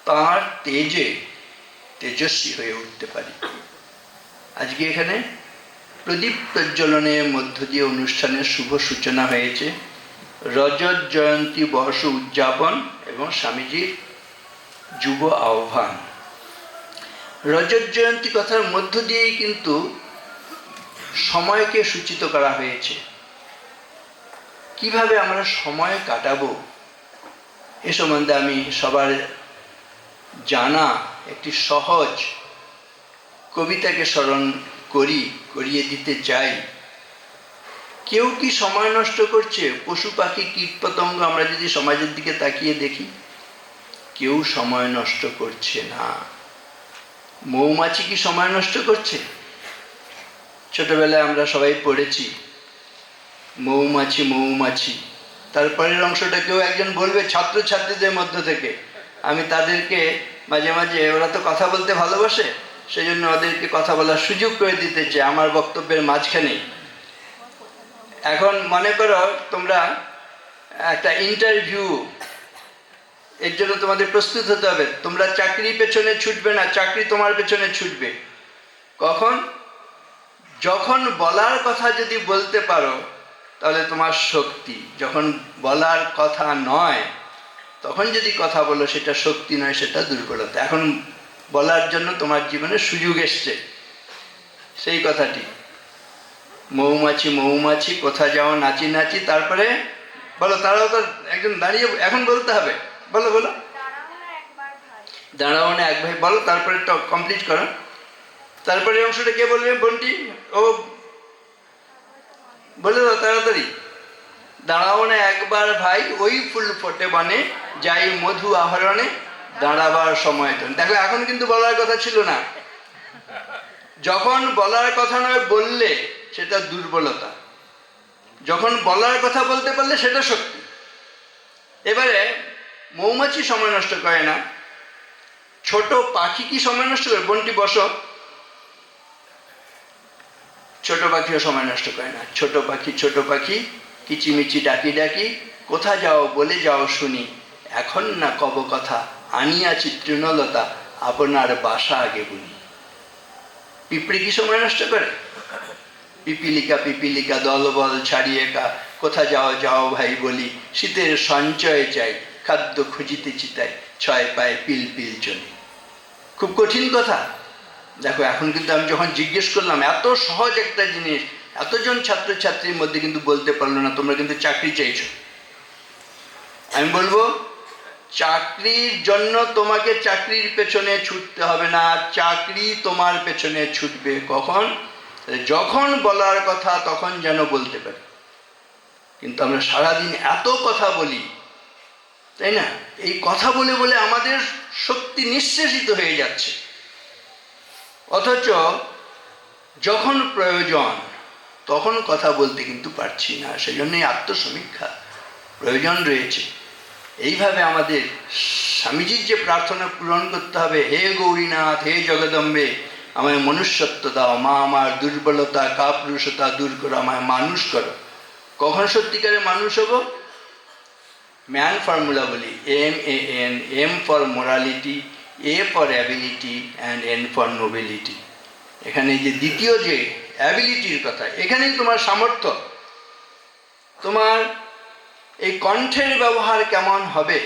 তাঁর তেজে তেজস্বী হয়ে উঠতে পারি। আজকে এখানে প্রদীপ প্রজ্বলনের মধ্য দিয়ে অনুষ্ঠানের শুভ সূচনা হয়েছে। রজত জয়ন্তী বর্ষ উদযাপন এবং স্বামীজির যুব আহ্বান। রজত জয়ন্তী কথার মধ্য দিয়েই কিন্তু সময়কে সূচিত করা হয়েছে। কিভাবে আমরা সময় কাটাবো এ সম্বন্ধে আমি সবার জানা একটি সহজ কবিতাকে স্মরণ করিয়ে দিতে চাই। কেউ কি সময় নষ্ট করছে? পশু পাখি কীট পতঙ্গ আমরা যদি সমাজের দিকে তাকিয়ে দেখি, কেউ সময় নষ্ট করছে না। মৌমাছি কি সময় নষ্ট করছে? ছোটবেলায় আমরা সবাই পড়েছি মৌমাছি মৌমাছি। তারপরের অংশটা কেউ একজন বলবে ছাত্রছাত্রীদের মধ্য থেকে। আমি তাদেরকে মাঝে মাঝে, ওরা তো কথা বলতে ভালোবাসে, সেই জন্য ওদেরকে কথা বলার সুযোগ করে দিতে চাই আমার বক্তব্যের মাঝখানে। এখন মনে করো তোমরা একটা ইন্টারভিউ, এর জন্য তোমাদের প্রস্তুত হতে হবে। তোমরা চাকরির পেছনে ছুটবে না, চাকরি তোমার পেছনে ছুটবে। কখন? যখন বলার কথা যদি বলতে পারো তাহলে তোমার শক্তি। যখন বলার কথা নয় তখন যদি কথা বলো, সেটা শক্তি নয়, সেটা দুর্বলতা। এখন বলার জন্য তোমার জীবনে সুযোগ এসছে। সেই কথাটি, মৌমাছি মৌমাছি কোথা যাও নাচি নাচি। তারপরে বলো, তারাও তো একজন দাঁড়িয়ে এখন বলতে হবে। বলো বলো, দাঁড়াও না এক ভাই, বলো। তারপরে তো কমপ্লিট করো। তারপরে অংশটা কে বলবে? বন্টি, ও বলে দাও তাড়াতাড়ি। দাঁড়াও না একবার ভাই, ওই ফুল ফোটে বনে, যাই মধু আহরণে, দাঁড়াবার সময় তো। দেখো, এখন কিন্তু বলার কথা ছিল না। যখন বলার কথা নয় বললে সেটা দুর্বলতা, যখন বলার কথা বলতে পারলে সেটা শক্তি। এবারে মৌমাছি সময় নষ্ট করে না, ছোট পাখি কি সময় নষ্ট করে? বন্টি বসো। ছোট পাখিও সময় নষ্ট করে না। ছোট পাখি কিচিমিচি ডাকি ডাকি, কোথা যাও বলে যাও শুনি, এখন না কব কথা, আনিয়াছি তৃণলতা, আপনার বাসা আগে বুনি। পিঁপড়ে কি সময় নষ্ট করে? পিপিলিকা দলবল ছাড়িয়ে কা, কোথা যাও যাও ভাই বলি, শীতের সঞ্চয় চাই, খাদ্য খুঁজিতে চিতাই, ছয় পায়ে পিল পিল চলি। খুব কঠিন কথা। দেখো, এখন কিন্তু আমি যখন জিজ্ঞেস করলাম, এত সহজ একটা জিনিস এতজন ছাত্রছাত্রীর মধ্যে কিন্তু বলতে পারলো না। তোমরা কিন্তু চাকরি চাইছো। আমি বলবো, চাকরির জন্য তোমাকে চাকরির পেছনে ছুটতে হবে না, চাকরি তোমার পেছনে ছুটবে। কখন? যখন বলার কথা তখন যেন বলতে পারি। কিন্তু আমরা সারাদিন এত কথা বলি, তাই না? এই কথা বলে বলে আমাদের শক্তি নিঃশেষিত হয়ে যাচ্ছে। অথচ যখন প্রয়োজন তখন কথা বলতে কিন্তু পারছি না। সেই জন্যই আত্মসমীক্ষা প্রয়োজন রয়েছে। এইভাবে আমাদের স্বামীজির যে প্রার্থনা পূরণ করতে হবে, হে গৌরীনাথ, হে জগদম্বে, আমায় মনুষ্যত্ব দাও, মা আমার দুর্বলতা কাপুরুষতা দূর করো, আমায় মানুষ করো। কখন সত্যিকারে মানুষ হব? ম্যান ফর্মুলা বলি, MAN, M for morality, A for ability and N for nobility. এখানে যে দ্বিতীয় যে অ্যাবিলিটির কথা, এখানেই তোমার সামর্থ্য। তোমার এই কণ্ঠের ব্যবহার কেমন হবে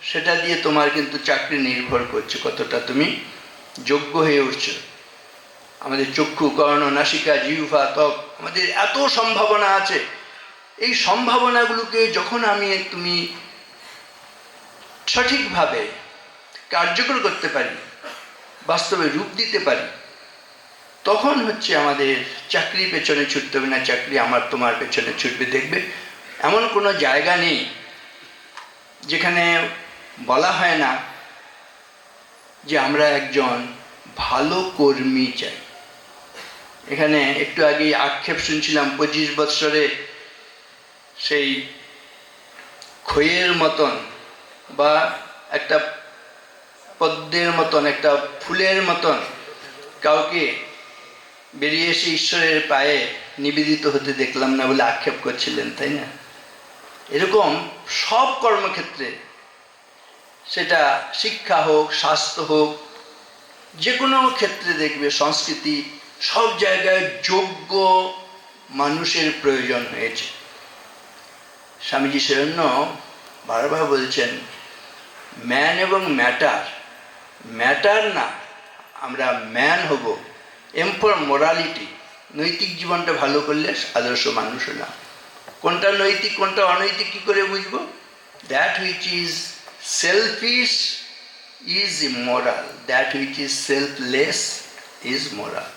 সেটা দিয়ে তোমার কিন্তু চাকরি নির্ভর করছে, কতটা তুমি যোগ্য হয়ে উঠছো। আমাদের চক্ষু, কর্ণ, নাসিকা, জিহ্বা, ত্বক, আমাদের এত সম্ভাবনা আছে। এই সম্ভাবনাগুলোকে যখন তুমি সঠিকভাবে কার্যকর করতে পারি, বাস্তবে রূপ দিতে পারি, তখন হচ্ছে আমাদের চাকরি পেছনে ছুটতে হবে না, চাকরি আমার তোমার পেছনে ছুটবে। দেখবে এমন কোনো জায়গা নেই যেখানে বলা হয় না যে আমরা একজন ভালো কর্মী চাই। এখানে একটু আগেই আক্ষেপ শুনছিলাম, 25 বৎসরে সেই খইয়ের মতন বা একটা পদ্মের মতন, একটা ফুলের মতন কাউকে বেরিয়ে এসে ঈশ্বরের পায়ে নিবেদিত হতে দেখলাম না বলে আক্ষেপ করছিলেন, তাই না? এরকম সব কর্মক্ষেত্রে, সেটা শিক্ষা হোক, স্বাস্থ্য হোক, যে কোনো ক্ষেত্রে দেখবে, সংস্কৃতি, সব জায়গায় যোগ্য মানুষের প্রয়োজন হয়েছে। স্বামীজি সেজন্য বারবার বলছেন, ম্যান এবং ম্যাটার, ম্যাটার না, আমরা ম্যান হব। এম ফর মোরালিটি, নৈতিক জীবনটা ভালো করলে আদর্শ মানুষ হলাম। কোনটা নৈতিক কোনটা অনৈতিক কী করে বুঝবো? That which is shellfish is immoral, that which is selfless is moral.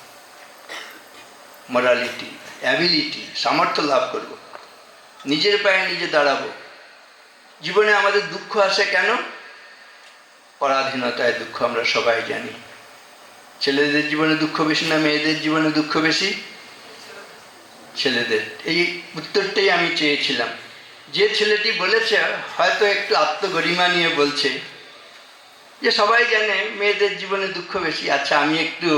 Morality, ability, সামর্থ্য লাভ করব, নিজের পায়ে নিজে দাঁড়াবো। জীবনে আমাদের দুঃখ আসে কেন? পরাধীনতায় দুঃখ, আমরা সবাই জানি। ছেলেদের জীবনে দুঃখ বেশি না মেয়েদের জীবনে দুঃখ বেশি? ছেলেদের। এই উত্তরটাই আমি চেয়েছিলাম। যে ছেলেটি বলেছে হয়তো একটু আত্মগরিমা নিয়ে বলছে যে সবাই জানে মেয়েদের জীবনে দুঃখ বেশি। আচ্ছা, আমি একটু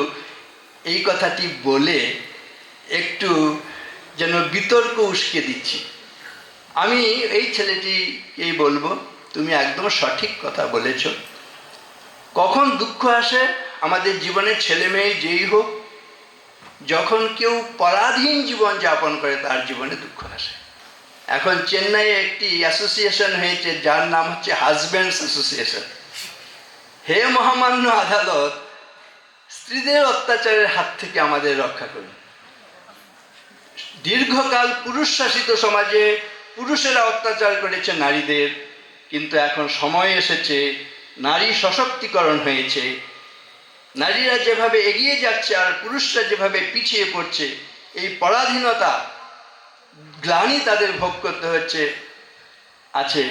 এই কথাটি বলে একটু যেন বিতর্ক উস্কে দিচ্ছি। আমি এই ছেলেটিকেই বলবো, তুমি একদম সঠিক কথা বলেছ। কখন দুঃখ আসে আমাদের জীবনে? ছেলে মেয়ে যেই হোক, যখন কেউ পরাধীন জীবন যাপন করে তার জীবনে দুঃখ আসে। এখন চেন্নাইয়ে একটি অ্যাসোসিয়েশন হয়েছে যার নাম হচ্ছে হাজব্যান্ডস অ্যাসোসিয়েশন। হে মহামান্য আদালত, স্ত্রীদের অত্যাচারের হাত থেকে আমাদের রক্ষা করুন। দীর্ঘকাল পুরুষ শাসিত সমাজে পুরুষেরা অত্যাচার করেছে নারীদের, কিন্তু এখন সময় এসেছে, নারী সশক্তিকরণ হয়েছে, নারীরা যেভাবে এগিয়ে যাচ্ছে আর পুরুষরা যেভাবে পিছিয়ে পড়ছে, এই পরাধীনতা, গ্লানি তাদের ভোগ করতে হচ্ছে। আছে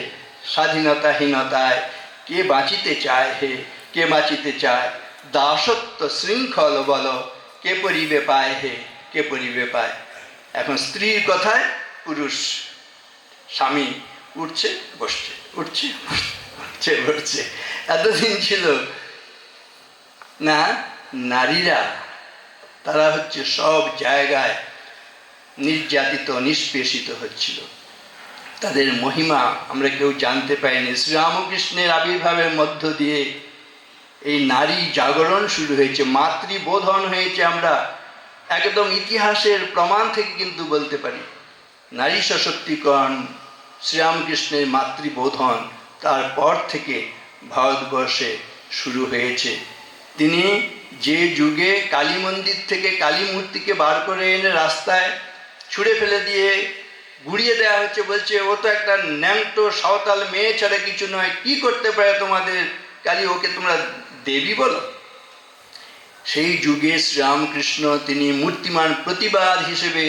স্বাধীনতাহীনতায় কে বাঁচিতে চায় হে, কে বাঁচিতে চায়? দাসত্ব শৃঙ্খল বল, কে পরিবে পায় হে, কে পরিবে পায়? এখন স্ত্রীর কথায় পুরুষ, স্বামী উঠছে বসছে, উঠছে বসছে, বসছে। এতদিন ছিল না, নারীরা তারা হচ্ছে সব জায়গায় নির্যাতিত, নিষ্পেষিত হচ্ছিল। তাদের মহিমা আমরা কেউ জানতে পাইনি। শ্রীরামকৃষ্ণের আবির্ভাবের মধ্য দিয়ে এই নারী জাগরণ শুরু হয়েছে, মাতৃবোধন হয়েছে। আমরা একদম ইতিহাসের প্রমাণ থেকে কিন্তু বলতে পারি, নারী সশক্তিকরণ, শ্রীরামকৃষ্ণের মাতৃবোধন, তারপর থেকে ভারতবর্ষে শুরু হয়েছে। তিনি যে যুগে কালী মন্দির থেকে কালী মূর্তিকে বার করে এনে রাস্তায় ছুঁড়ে ফেলে দিয়ে গুড়িয়ে দেওয়া হচ্ছে, বলছে ও তো একটা ন্যাংটো সাঁওতাল মেয়ে ছাড়া কিছু নয়, কি করতে পারে তোমাদের কালী, ওকে তোমরা দেবী বলো? সেই যুগে শ্রীরামকৃষ্ণ তিনি মূর্তিমান প্রতিবাদ হিসেবে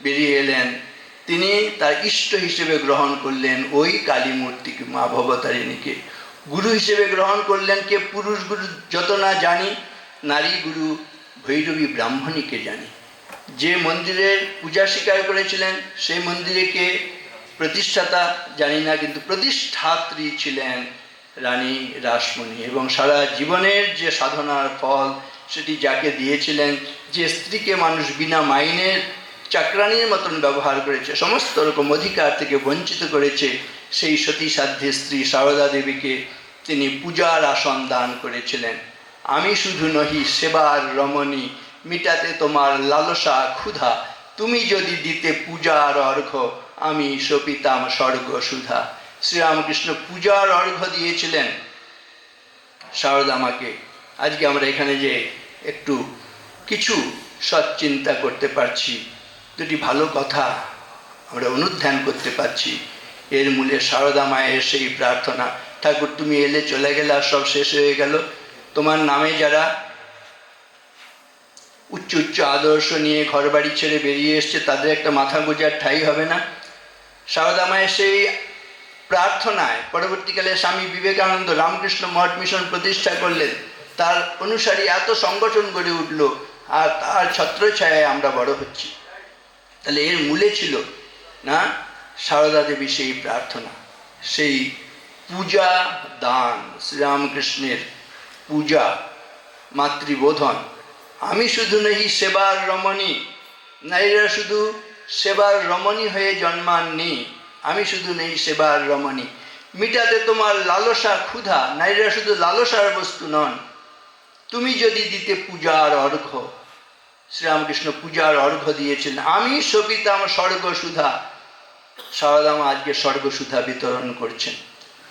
বেরিয়ে এলেন। তিনি তার ইষ্ট হিসেবে গ্রহণ করলেন ওই কালী মূর্তিকে, মা ভবতারিণীকে। গুরু হিসেবে গ্রহণ করলেন কে? পুরুষ গুরু যত না জানি, নারী গুরু ভৈরবী ব্রাহ্মণীকে জানি। যে মন্দিরের পূজা স্বীকার করেছিলেন সেই মন্দিরে কে প্রতিষ্ঠাতা জানি না, কিন্তু প্রতিষ্ঠাত্রী ছিলেন রানী রাসমণি। এবং সারা জীবনের যে সাধনার ফল সেটি যাকে দিয়েছিলেন, যে স্ত্রীকে মানুষ বিনা মাইনের চাকরানির মতন ব্যবহার করেছে, সমস্ত রকম অধিকার থেকে বঞ্চিত করেছে, সেই সতী সাধ্যী স্ত্রী সারদা দেবীকে তিনি পূজার আসন দান করেছিলেন। আমি শুধু নহি সেবার রমণী, মিটাতে তোমার লালসা ক্ষুধা, তুমি যদি দিতে পূজার অর্ঘ্য আমি সপিতাম স্বর্গ সুধা। শ্রীরামকৃষ্ণ পূজার অর্ঘ্য দিয়েছিলেন শারদা মাকে। আজকে আমরা এখানে যে একটু কিছু সৎচিন্তা করতে পারছি, দুটি ভালো কথা আমরা অনুধ্যান করতে পারছি, এর মূলে শারদা মায়ের সেই প্রার্থনা, ঠাকুর তুমি এলে চলে গেলে আর সব শেষ হয়ে গেল, তোমার নামে যারা উচ্চ উচ্চ আদর্শ নিয়ে ঘর বাড়ি ছেড়ে বেরিয়ে এসছে তাদের একটা মাথা গোজার ঠাঁই হবে না। শারদা মায়ের সেই প্রার্থনায় পরবর্তীকালে স্বামী বিবেকানন্দ রামকৃষ্ণ মঠ মিশন প্রতিষ্ঠা করলেন, তার অনুসারী এত সংগঠন গড়ে উঠল, আর তার ছত্রছায়ায় আমরা বড় হচ্ছি। তাহলে এর মূলে ছিল না শারদা দেবী সেই প্রার্থনা, সেই পূজা দান, শ্রীরামকৃষ্ণের পূজা মাতৃবোধন। আমি শুধু নহি সেবার রমণী, নারীরা শুধু সেবার রমণী হয়ে জন্মাননি, আমি শুধু নেই সেবার রমণী, মিটাতে তোমার লালসা ক্ষুধা, নারীরা শুধু লালসার বস্তু নন, তুমি যদি দিতে পূজার অর্ঘ্য। শ্রীরামকৃষ্ণ পূজার অর্ঘ্য দিয়েছিলেন, আমি সপিতাম স্বর্গসুধা। শারদা মা আজকে স্বর্গসুধা বিতরণ করছেন।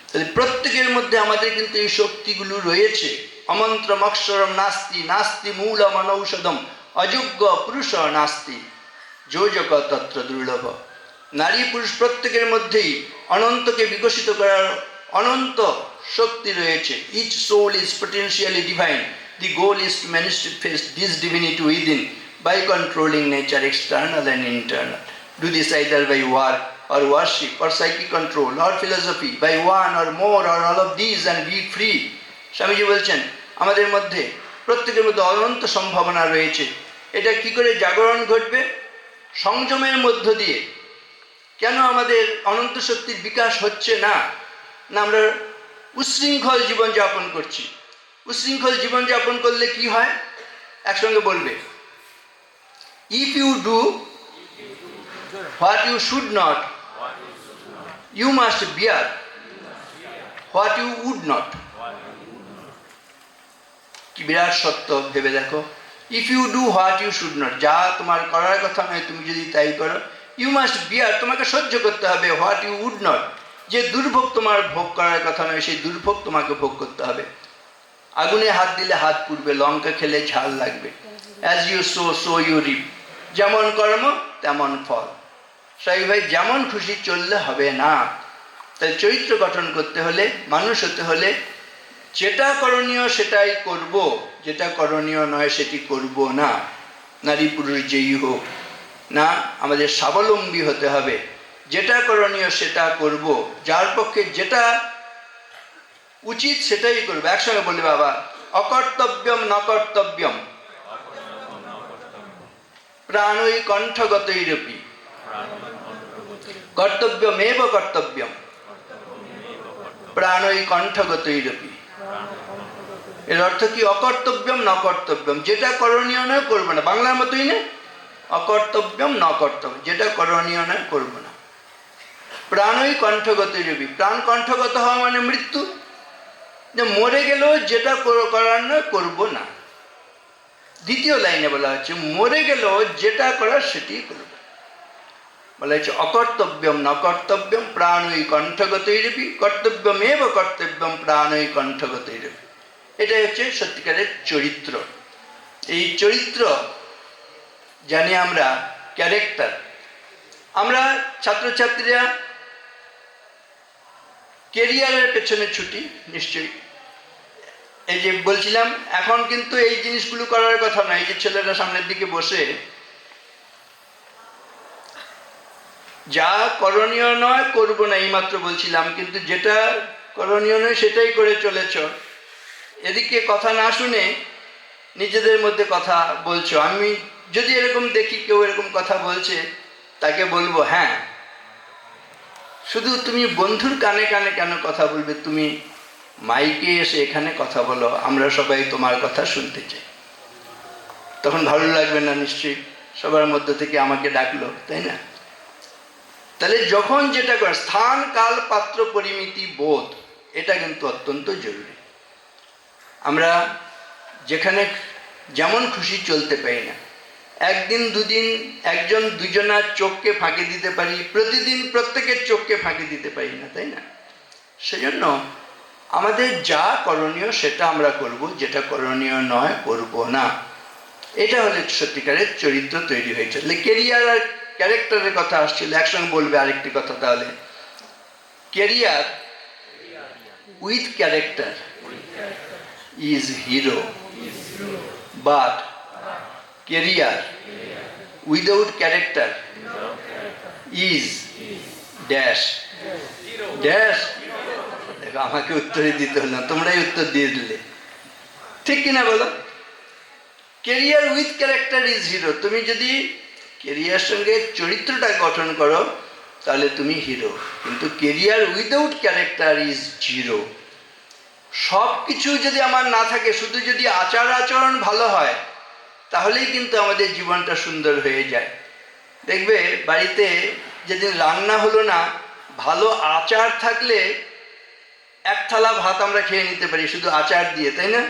তাহলে প্রত্যেকের মধ্যে আমাদের কিন্তু এই শক্তিগুলো রয়েছে। অমন্ত্রম অক্ষরম নাস্তি, নাস্তি মূলম অনৌষধম, অযোগ্য পুরুষ নাস্তি, যোজক তত্র দুর্লভ। নারী পুরুষ প্রত্যেকের মধ্যেই অনন্তকে বিকশিত করার অনন্ত শক্তি রয়েছে। Each soul is potentially divine. The goal is to manifest this divinity within by controlling nature external and internal. Do this either by work or worship or psychic control or philosophy, by one or more or all of these, and be free. Swamiji বলছেন আমাদের মধ্যে প্রত্যেকের মধ্যে অনন্ত সম্ভাবনা রয়েছে। এটা কি করে জাগরণ ঘটবে? সংযমের মধ্য দিয়ে। কেন আমাদের অনন্ত শক্তির বিকাশ হচ্ছে না? না আমরা উচ্ছৃঙ্খল জীবনযাপন করছি। উচ্ছৃঙ্খল জীবনযাপন করলে কি হয়? একসঙ্গে বলবে, if you do what you should not, you must bear what you would not. কি বিরাট সত্য ভেবে দেখো। If you do what you should not, যা তোমার করার কথা নয় তুমি যদি তাই করো, ইউ মাস্ট বিয়ার, তোমাকে সহ্য করতে হবে, হোয়াট ইউ উড নট, যে দুর্ভোগ তোমার ভোগ করার কথা নয় সেই দুর্ভোগ তোমাকে ভোগ করতে হবে। আগুনে হাত দিলে হাত পুড়বে, লঙ্কা খেলে ঝাল লাগবে। As you sow so you reap, যেমন কর্ম তেমন ফল। সাই ভাই যেমন খুশি চললে হবে না। তাই চরিত্র গঠন করতে হলে, মানুষ হতে হলে যেটা করণীয় সেটাই করব, যেটা করণীয় নয় সেটি করব না। নারী পুরুষ যেই হোক না, আমাদের স্বাবলম্বী হতে হবে। যেটা করণীয় সেটা করব, যার পক্ষে যেটা উচিত সেটাই করবো। একসঙ্গে বলি বাবা, অকর্তব্যম ন কর্তব্যম প্রাণৈ কণ্ঠগতৈরপি কর্তব্যমেব কর্তব্যম প্রাণৈ কণ্ঠগতৈরপি। এর অর্থ কি? অকর্তব্যম ন কর্তব্যম, যেটা করণীয় নয় করবো না। বাংলার মতোই না, অকর্তব্যম ন কর্তব্য, যেটা করণীয় নয় করবো না। প্রাণই কণ্ঠগতৈরপি, প্রাণ কণ্ঠগত হওয়া মানে মৃত্যু, যে মরে গেলেও যেটা করার নয় করবো না। দ্বিতীয় লাইনে বলা হচ্ছে মরে গেলেও যেটা করার সেটি করবো। বলা হচ্ছে অকর্তব্যম ন কর্তব্যম প্রাণই কণ্ঠগতৈরপি কর্তব্যমেব কর্তব্যম প্রাণই কণ্ঠগতৈরপি। এটাই হচ্ছে সত্যিকারের চরিত্র। এই চরিত্র জানি আমরা, ক্যারেক্টার। আমরা ছাত্রছাত্রীরা কেরিয়ারের পেছনে ছুটি নিশ্চয়ই। এই যে বলছিলাম, এখন কিন্তু এই জিনিসগুলো করার কথা নয়। এই যে ছেলেরা সামনের দিকে বসে যা করণীয় নয় করবো না, এইমাত্র বলছিলাম, কিন্তু যেটা করণীয় নয় সেটাই করে চলেছ। এদিকে কথা না শুনে নিজেদের মধ্যে কথা বলছো। আমি যদি এরকম দেখি কেউ এরকম কথা বলছে, তাকে বলবো, হ্যাঁ, শুধু তুমি বন্ধুর কানে কানে কেন কথা বলবে, তুমি মাইকে এসে এখানে কথা বলো, আমরা সবাই তোমার কথা শুনতে চাই। তখন ভালো লাগবে না নিশ্চয়ই? সবার মধ্য থেকে আমাকে ডাকলো, তাই না? তাহলে যখন যেটা করে, স্থান কাল পাত্র পরিমিতি বোধ, এটা কিন্তু অত্যন্ত জরুরি। আমরা যেখানে যেমন খুশি চলতে পারি না, একদিন দুদিন একজন দুজনার চোখকে ফাঁকি দিতে পারি, প্রতিদিন প্রত্যেকের চোখকে ফাঁকি দিতে পারি না, তাই না? সেজন্য আমাদের যা করণীয় সেটা আমরা করব, যেটা করণীয় নয় করব না। এটা হলে সত্যিকারের চরিত্র তৈরি হয়েছে। কেরিয়ার আর ক্যারেক্টারের কথা আসছিল, একসঙ্গে বলবে আরেকটি কথা তাহলে। Career with character is hero, but career without character is dash dash. দেখো, আমাকে উত্তরে দিতে হলো না, তোমরাই উত্তর দিয়ে দিলে, ঠিক কিনা বলো? Career with character is hero. তুমি যদি কেরিয়ার সঙ্গে চরিত্রটা গঠন করো তাহলে তুমি হিরো, কিন্তু career without character is zero. সব কিছু যদি আমার না থাকে, শুধু যদি আচার আচরণ ভালো হয় তাহলেই কিন্তু আমাদের জীবনটা সুন্দর হয়ে যায়। দেখবে বাড়িতে যেদিন রান্না হলো না, ভালো আচার থাকলে এক থালা ভাত আমরা খেয়ে নিতে পারি শুধু আচার দিয়ে, তাই না?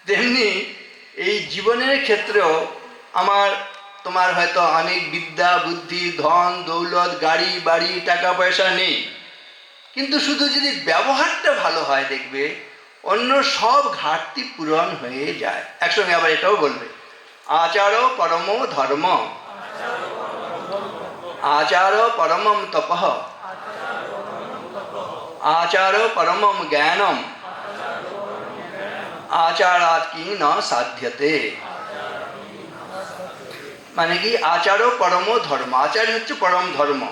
তেমনি এই জীবনের ক্ষেত্রেও তোমার হয়তো অনেক বিদ্যা বুদ্ধি ধন দৌলত গাড়ি বাড়ি টাকা পয়সা নেই, কিন্তু শুধু যদি ব্যবহারটা ভালো হয় দেখবে অন্য সব ঘাটতি পূরণ হয়ে যায়। একসঙ্গে আবার এটাও বলবে, আচারো পরম ধর্ম, আচারো পরমম তপঃ, আচারো পরমম জ্ঞানম, আচারাৎ কি না সাধ্যতে। মানে কি? আচারও পরম ধর্ম। আচার হচ্ছে পরম ধর্ম।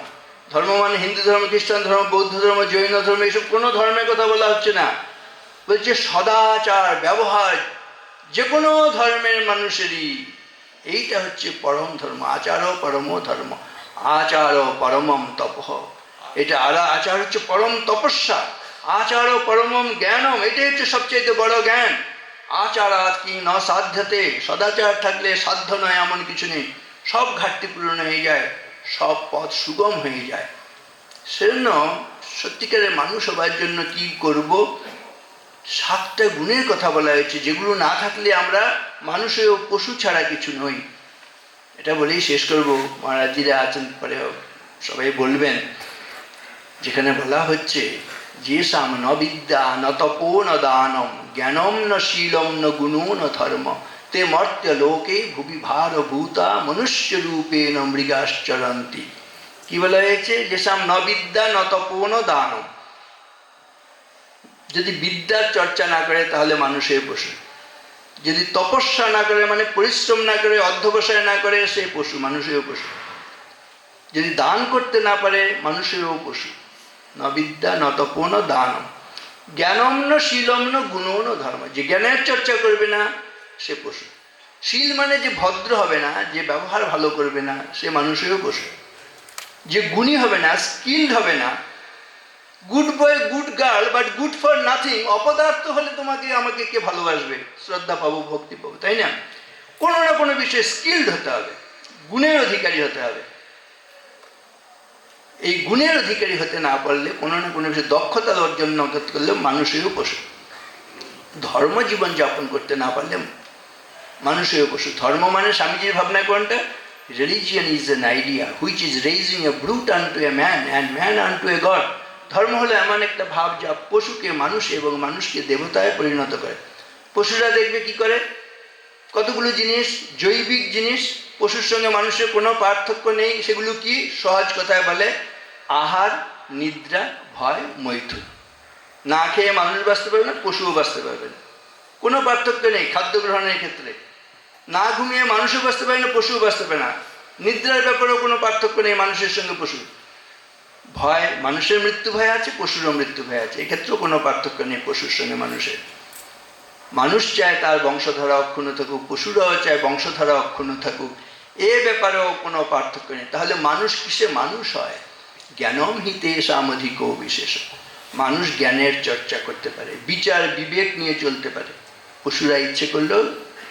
ধর্ম মানে হিন্দু ধর্ম, খ্রিস্টান ধর্ম, বৌদ্ধ ধর্ম, জৈন ধর্ম, এইসব কোনো ধর্মের কথা বলা হচ্ছে না। বলছে সদাচার ব্যবহার যে কোনো ধর্মের মানুষেরই, এইটা হচ্ছে পরম ধর্ম। আচারও পরম ধর্ম, আচারও পরমম তপঃ। এটা আচার হচ্ছে পরম তপস্যা, আচারও পরমম জ্ঞানম, এটাই হচ্ছে সবচেয়ে বড় জ্ঞান। আচারাৎ কি ন সাধ্যতে, সদাচার থাকলে সাধ্য নয় এমন কিছু নেই, সব ঘাটতি পূরণ হয়ে যায়, সব পথ সুগম হয়ে যায়। সেজন্য সত্যিকারের মানুষ হবার জন্য কি করব? 7টা গুণের কথা বলা হয়েছে, যেগুলো না থাকলে আমরা মানুষেও পশু ছাড়া কিছু নই। এটা বলেই শেষ করব। মহারাজজিরা আছেন, পরে সবাই বলবেন। যেখানে বলা হচ্ছে যে সাম ন বিদ্যা ন তপো ন দানম জ্ঞানম ন শীলম ন গুণো ন ধর্ম তে মর্ত্য লোকে ভুবি ভার ভূতা মনুষ্য রূপে ন মৃগাশ্চরন্তি। কি বলা হয়েছে? যে সাম ন বিদ্যা ন তপো ন দানম। যদি বিদ্যার চর্চা না করে তাহলে মানুষের পশু, যদি তপস্যা না করে মানে পরিশ্রম না করে অধ্যবসায় না করে সে পশু, মানুষেরও পশু। যদি দান করতে না পারে মানুষেরও পশু। ন বিদ্যা ন তপো ন দানম জ্ঞানম ন শীলম ন গুণো ন ধর্ম। যে জ্ঞানের চর্চা করবে না সে পশু। শীল মানে যে ভদ্র হবে না, যে ব্যবহার ভালো করবে না, সে মানুষেরও পশু। যে গুণী হবে না, স্কিল্ড হবে না, good boy good girl but good for nothing, অপদার্থ হলে তোমাকে আমাকে কে ভালোবাসবে? শ্রদ্ধা পাবো, ভক্তি পাবো, তাই না? কোনো না কোনো বিষয়ে স্কিল্ড হতে হবে, গুণের অধিকারী হতে হবে। এই গুণের অধিকারী হতে না পারলে, কোনো না কোনো বিষয়ে দক্ষতা অর্জন না করলে মানুষেরও পশু। ধর্ম জীবন যাপন করতে না পারলে মানুষেরও পশু। ধর্ম মানে স্বামীজির ভাবনা কোনটা? Religion is an idea which is raising a brute unto a man and man unto a god. ধর্ম হলো এমন একটা ভাব যা পশুকে মানুষ এবং মানুষকে দেবতায় পরিণত করে। পশুরা দেখবে কি করে? কতগুলো জিনিস, জৈবিক জিনিস, পশুর সঙ্গে মানুষের কোনো পার্থক্য নেই। সেগুলো কি? সহজ কথায় বলে আহার, নিদ্রা, ভয়, মৈথুন। না খেয়ে মানুষ বাঁচতে পারবে না, পশুও বাঁচতে পারবে না, কোনো পার্থক্য নেই খাদ্য গ্রহণের ক্ষেত্রে। না ঘুমিয়ে মানুষও বাঁচতে পারে না, পশুও বাঁচতে পারে না। নিদ্রার ব্যাপারেও কোনো পার্থক্য নেই মানুষের সঙ্গে পশু। ভয়, মানুষের মৃত্যু ভয় আছে, পশুরও মৃত্যু ভয় আছে, এক্ষেত্রেও কোনো পার্থক্য নেই পশুর সঙ্গে মানুষের। মানুষ চায় তার বংশধারা অক্ষুণ্ণ থাকুক, পশুরাও চায় বংশধারা অক্ষুণ্ণ থাকুক, এ ব্যাপারেও কোনো পার্থক্য নেই। তাহলে মানুষ কিসে মানুষ হয়? জ্ঞানম হি তেষাম অধিকো বিশেষ। মানুষ জ্ঞানের চর্চা করতে পারে, বিচার বিবেক নিয়ে চলতে পারে। পশুরা ইচ্ছে করলেও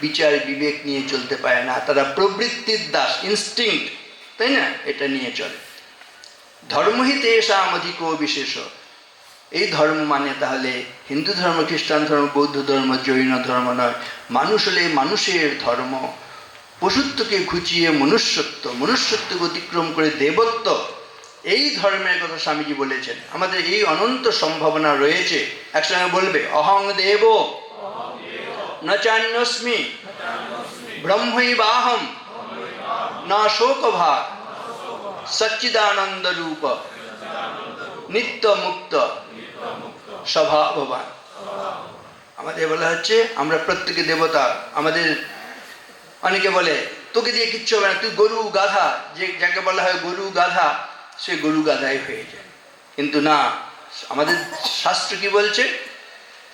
বিচার বিবেক নিয়ে চলতে পারে না, তারা প্রবৃত্তির দাস, ইনস্টিংক্ট, তাই না? এটা নিয়ে চলে। ধর্ম হি তেষাম অধিকো বিশেষ। এই ধর্ম মানে তাহলে হিন্দু ধর্ম, খ্রিস্টান ধর্ম, বৌদ্ধ ধর্ম, জৈন ধর্ম নয়। মানুষ হলে মানুষের ধর্ম। পশুত্বকে ঘুচিয়ে মনুষ্যত্ব, মনুষ্যত্বকে অতিক্রম করে দেবত্ব, এই ধর্মের কথা স্বামীজি বলেছেন। আমাদের এই অনন্ত সম্ভাবনা রয়েছে। একসঙ্গে বলবে, অহং দেব ন চান্যস্মি ব্রহ্মৈবাহম না শোকভাগ সচ্চিদানন্দ রূপ নিত্য মুক্ত স্বভাববান। আমাদের বলা হচ্ছে আমরা প্রত্যেকে দেবতা। আমাদের অনেকে বলে তোকে দিয়ে কিচ্ছু হবে না, তুই গরু গাধা, যে যাকে বলা হয় গরু গাধা সে গরু গাধাই হয়ে যায়। কিন্তু না, আমাদের শাস্ত্র কি বলছে?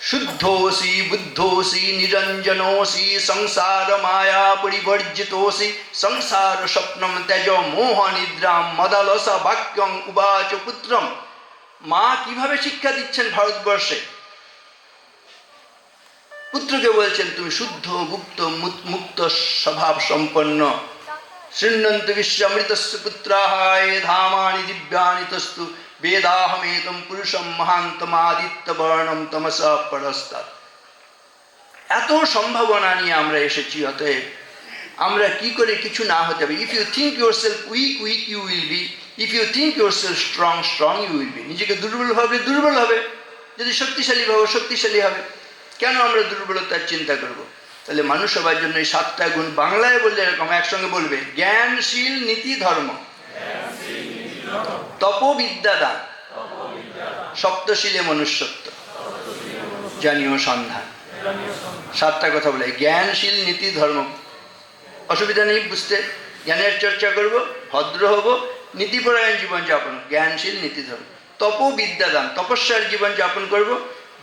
শুদ্ধোসি বুদ্ধোসি নিরঞ্জনোসি সংসার মায়া পরিবর্জিতোসি সংসার স্বপ্নম ত্যাজ মোহ নিদ্রাম মদালসা বাক্যং উবাচ পুত্রম। মা কিভাবে শিক্ষা দিচ্ছেন ভারতবর্ষে? পুত্রকে বলছেন তুমি শুদ্ধ গুপ্ত মুক্ত স্বভাব সম্পন্ন। শৃণ্বন্তু বিশ্বমৃতস্য পুত্রাহ এ ধামানি দিব্যানি তস্তু বেদাহমেতম পুরুষম মহান্তমাদিত্য বর্ণম তমসা পরস্তাৎ। এত সম্ভাবনা নিয়ে আমরা এসেছি, অতএব আমরা কি করে কিছু না হতে হবে। If you think yourself weak, weak you will be. If you think yourself strong, strong you will be. নিজেকে দুর্বল ভাবে দুর্বল হবে, যদি শক্তিশালী ভাবো শক্তিশালী হবে। কেন আমরা দুর্বলতার চিন্তা করব? তাহলে মানুষ হবার জন্য এই 7টা গুণ বাংলায় বললে এরকম, একসঙ্গে বলবে, জ্ঞানশীল নীতি ধর্ম, তপবিদ্যাদান, সপ্তশীলে মনুষ্যত্ব, জানীয় সন্ধান। 7টা কথা বলে, জ্ঞানশীল নীতি ধর্ম। অসুবিধা নেই বুঝতে, জ্ঞানের চর্চা করব, ভদ্র হব, নীতিপরায়ণ জীবনযাপন, জ্ঞানশীল নীতি ধর্ম। তপবিদ্যাদান, তপস্যার জীবনযাপন করব,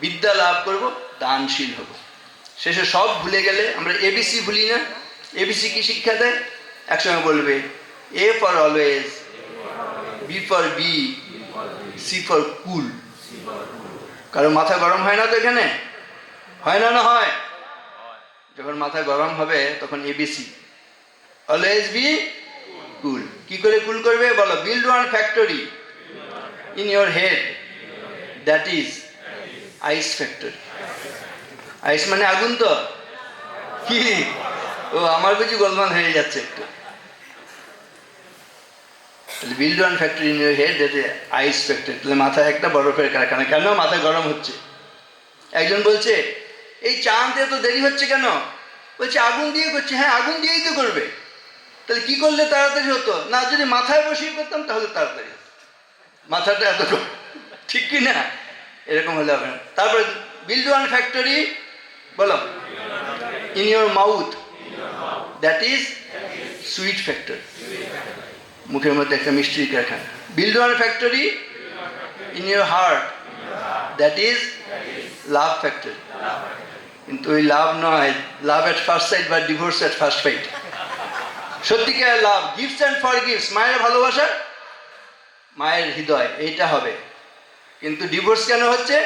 বিদ্যা লাভ করব, দানশীল হব। শেষে সব ভুলে গেলে আমরা এবিসি ভুলি না। এবিসি কি শিক্ষা দেয়? একসঙ্গে বলবে, A for always, B for be, C for cool. কারো মাথা গরম হয় না তো এখানে? হয় না? না হয়? যখন মাথা গরম হবে তখন এবিসি, অলওয়েজ বি কুল। কি করে কুল করবে বলো? Build one factory in your head, that is ice factory. Ice মানে আগুন তো কি? ও আমার বুঝি গোলমাল হয়ে যাচ্ছে একটু। Build one factory in your head, that is ice factory. তাহলে মাথায় একটা বরফের কারখানা। কেন মাথা গরম হচ্ছে? একজন বলছে এই চা আনতে তো দেরি হচ্ছে কেন? বলছে আগুন দিয়ে করছে। হ্যাঁ, আগুন দিয়েই তো করবে। তাহলে কি করলে তাড়াতাড়ি হতো? না, যদি মাথায় বসিয়ে করতাম তাহলে তাড়াতাড়ি হতো। মাথাটা এত ঠিক কি না? এরকম হলে হবে না। তারপরে বিল্ড ওয়ান ফ্যাক্টরি বলো, in your mouth, that is sweet factory. মুখের মধ্যে একটা মিষ্টির কারখানা। Build one factory in your heart, that is love factory. কিন্তু ওই লাভ নয় লাভ এট ফার্স্ট সাইট বা ডিভোর্স এট ফার্স্ট ফাইট। সত্যিকার লাভ, গিফটস অ্যান্ড ফর গিফটস, মায়ের ভালোবাসা, মায়ের হৃদয়, এইটা হবে। কিন্তু ডিভোর্স কেন হচ্ছে?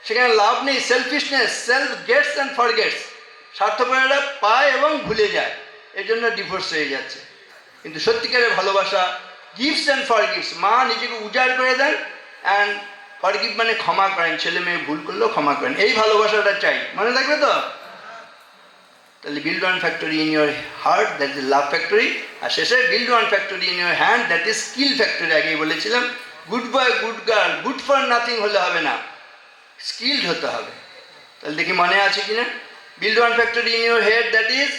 সেখানে লাভ নেই, selfishness, self gets and forgets. স্বার্থপরেরা পায় এবং ভুলে যায়, এর জন্য ডিভোর্স হয়ে যাচ্ছে। কিন্তু সত্যিকারের ভালোবাসা, গিফটস অ্যান্ড ফরগিভস, মা নিজেকে উজাড় করে দেন, অ্যান্ড ফরগিভ মানে ক্ষমা করেন, ছেলে মেয়ে ভুল করলেও ক্ষমা করেন। এই ভালোবাসাটা চাই, মনে থাকবে তো? তাহলে build one factory in your heart, that is love factory. আর শেষে build one factory in your hand, that is skill factory. আগেই বলেছিলাম, good boy good girl, good for nothing হলে হবে না, স্কিলড হতে হবে। তাহলে দেখি মনে আছে কিনা? Build one factory in your head, that is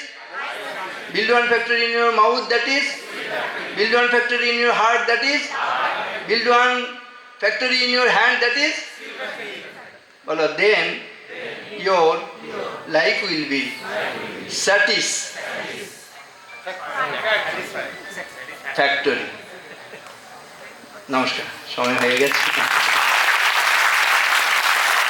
build one factory in your mouth, that is build one factory in your heart, that is build one factory in your hand, that is bolo, then your life will be satisfactory. নমস্কার, সময় হয়ে গেছে।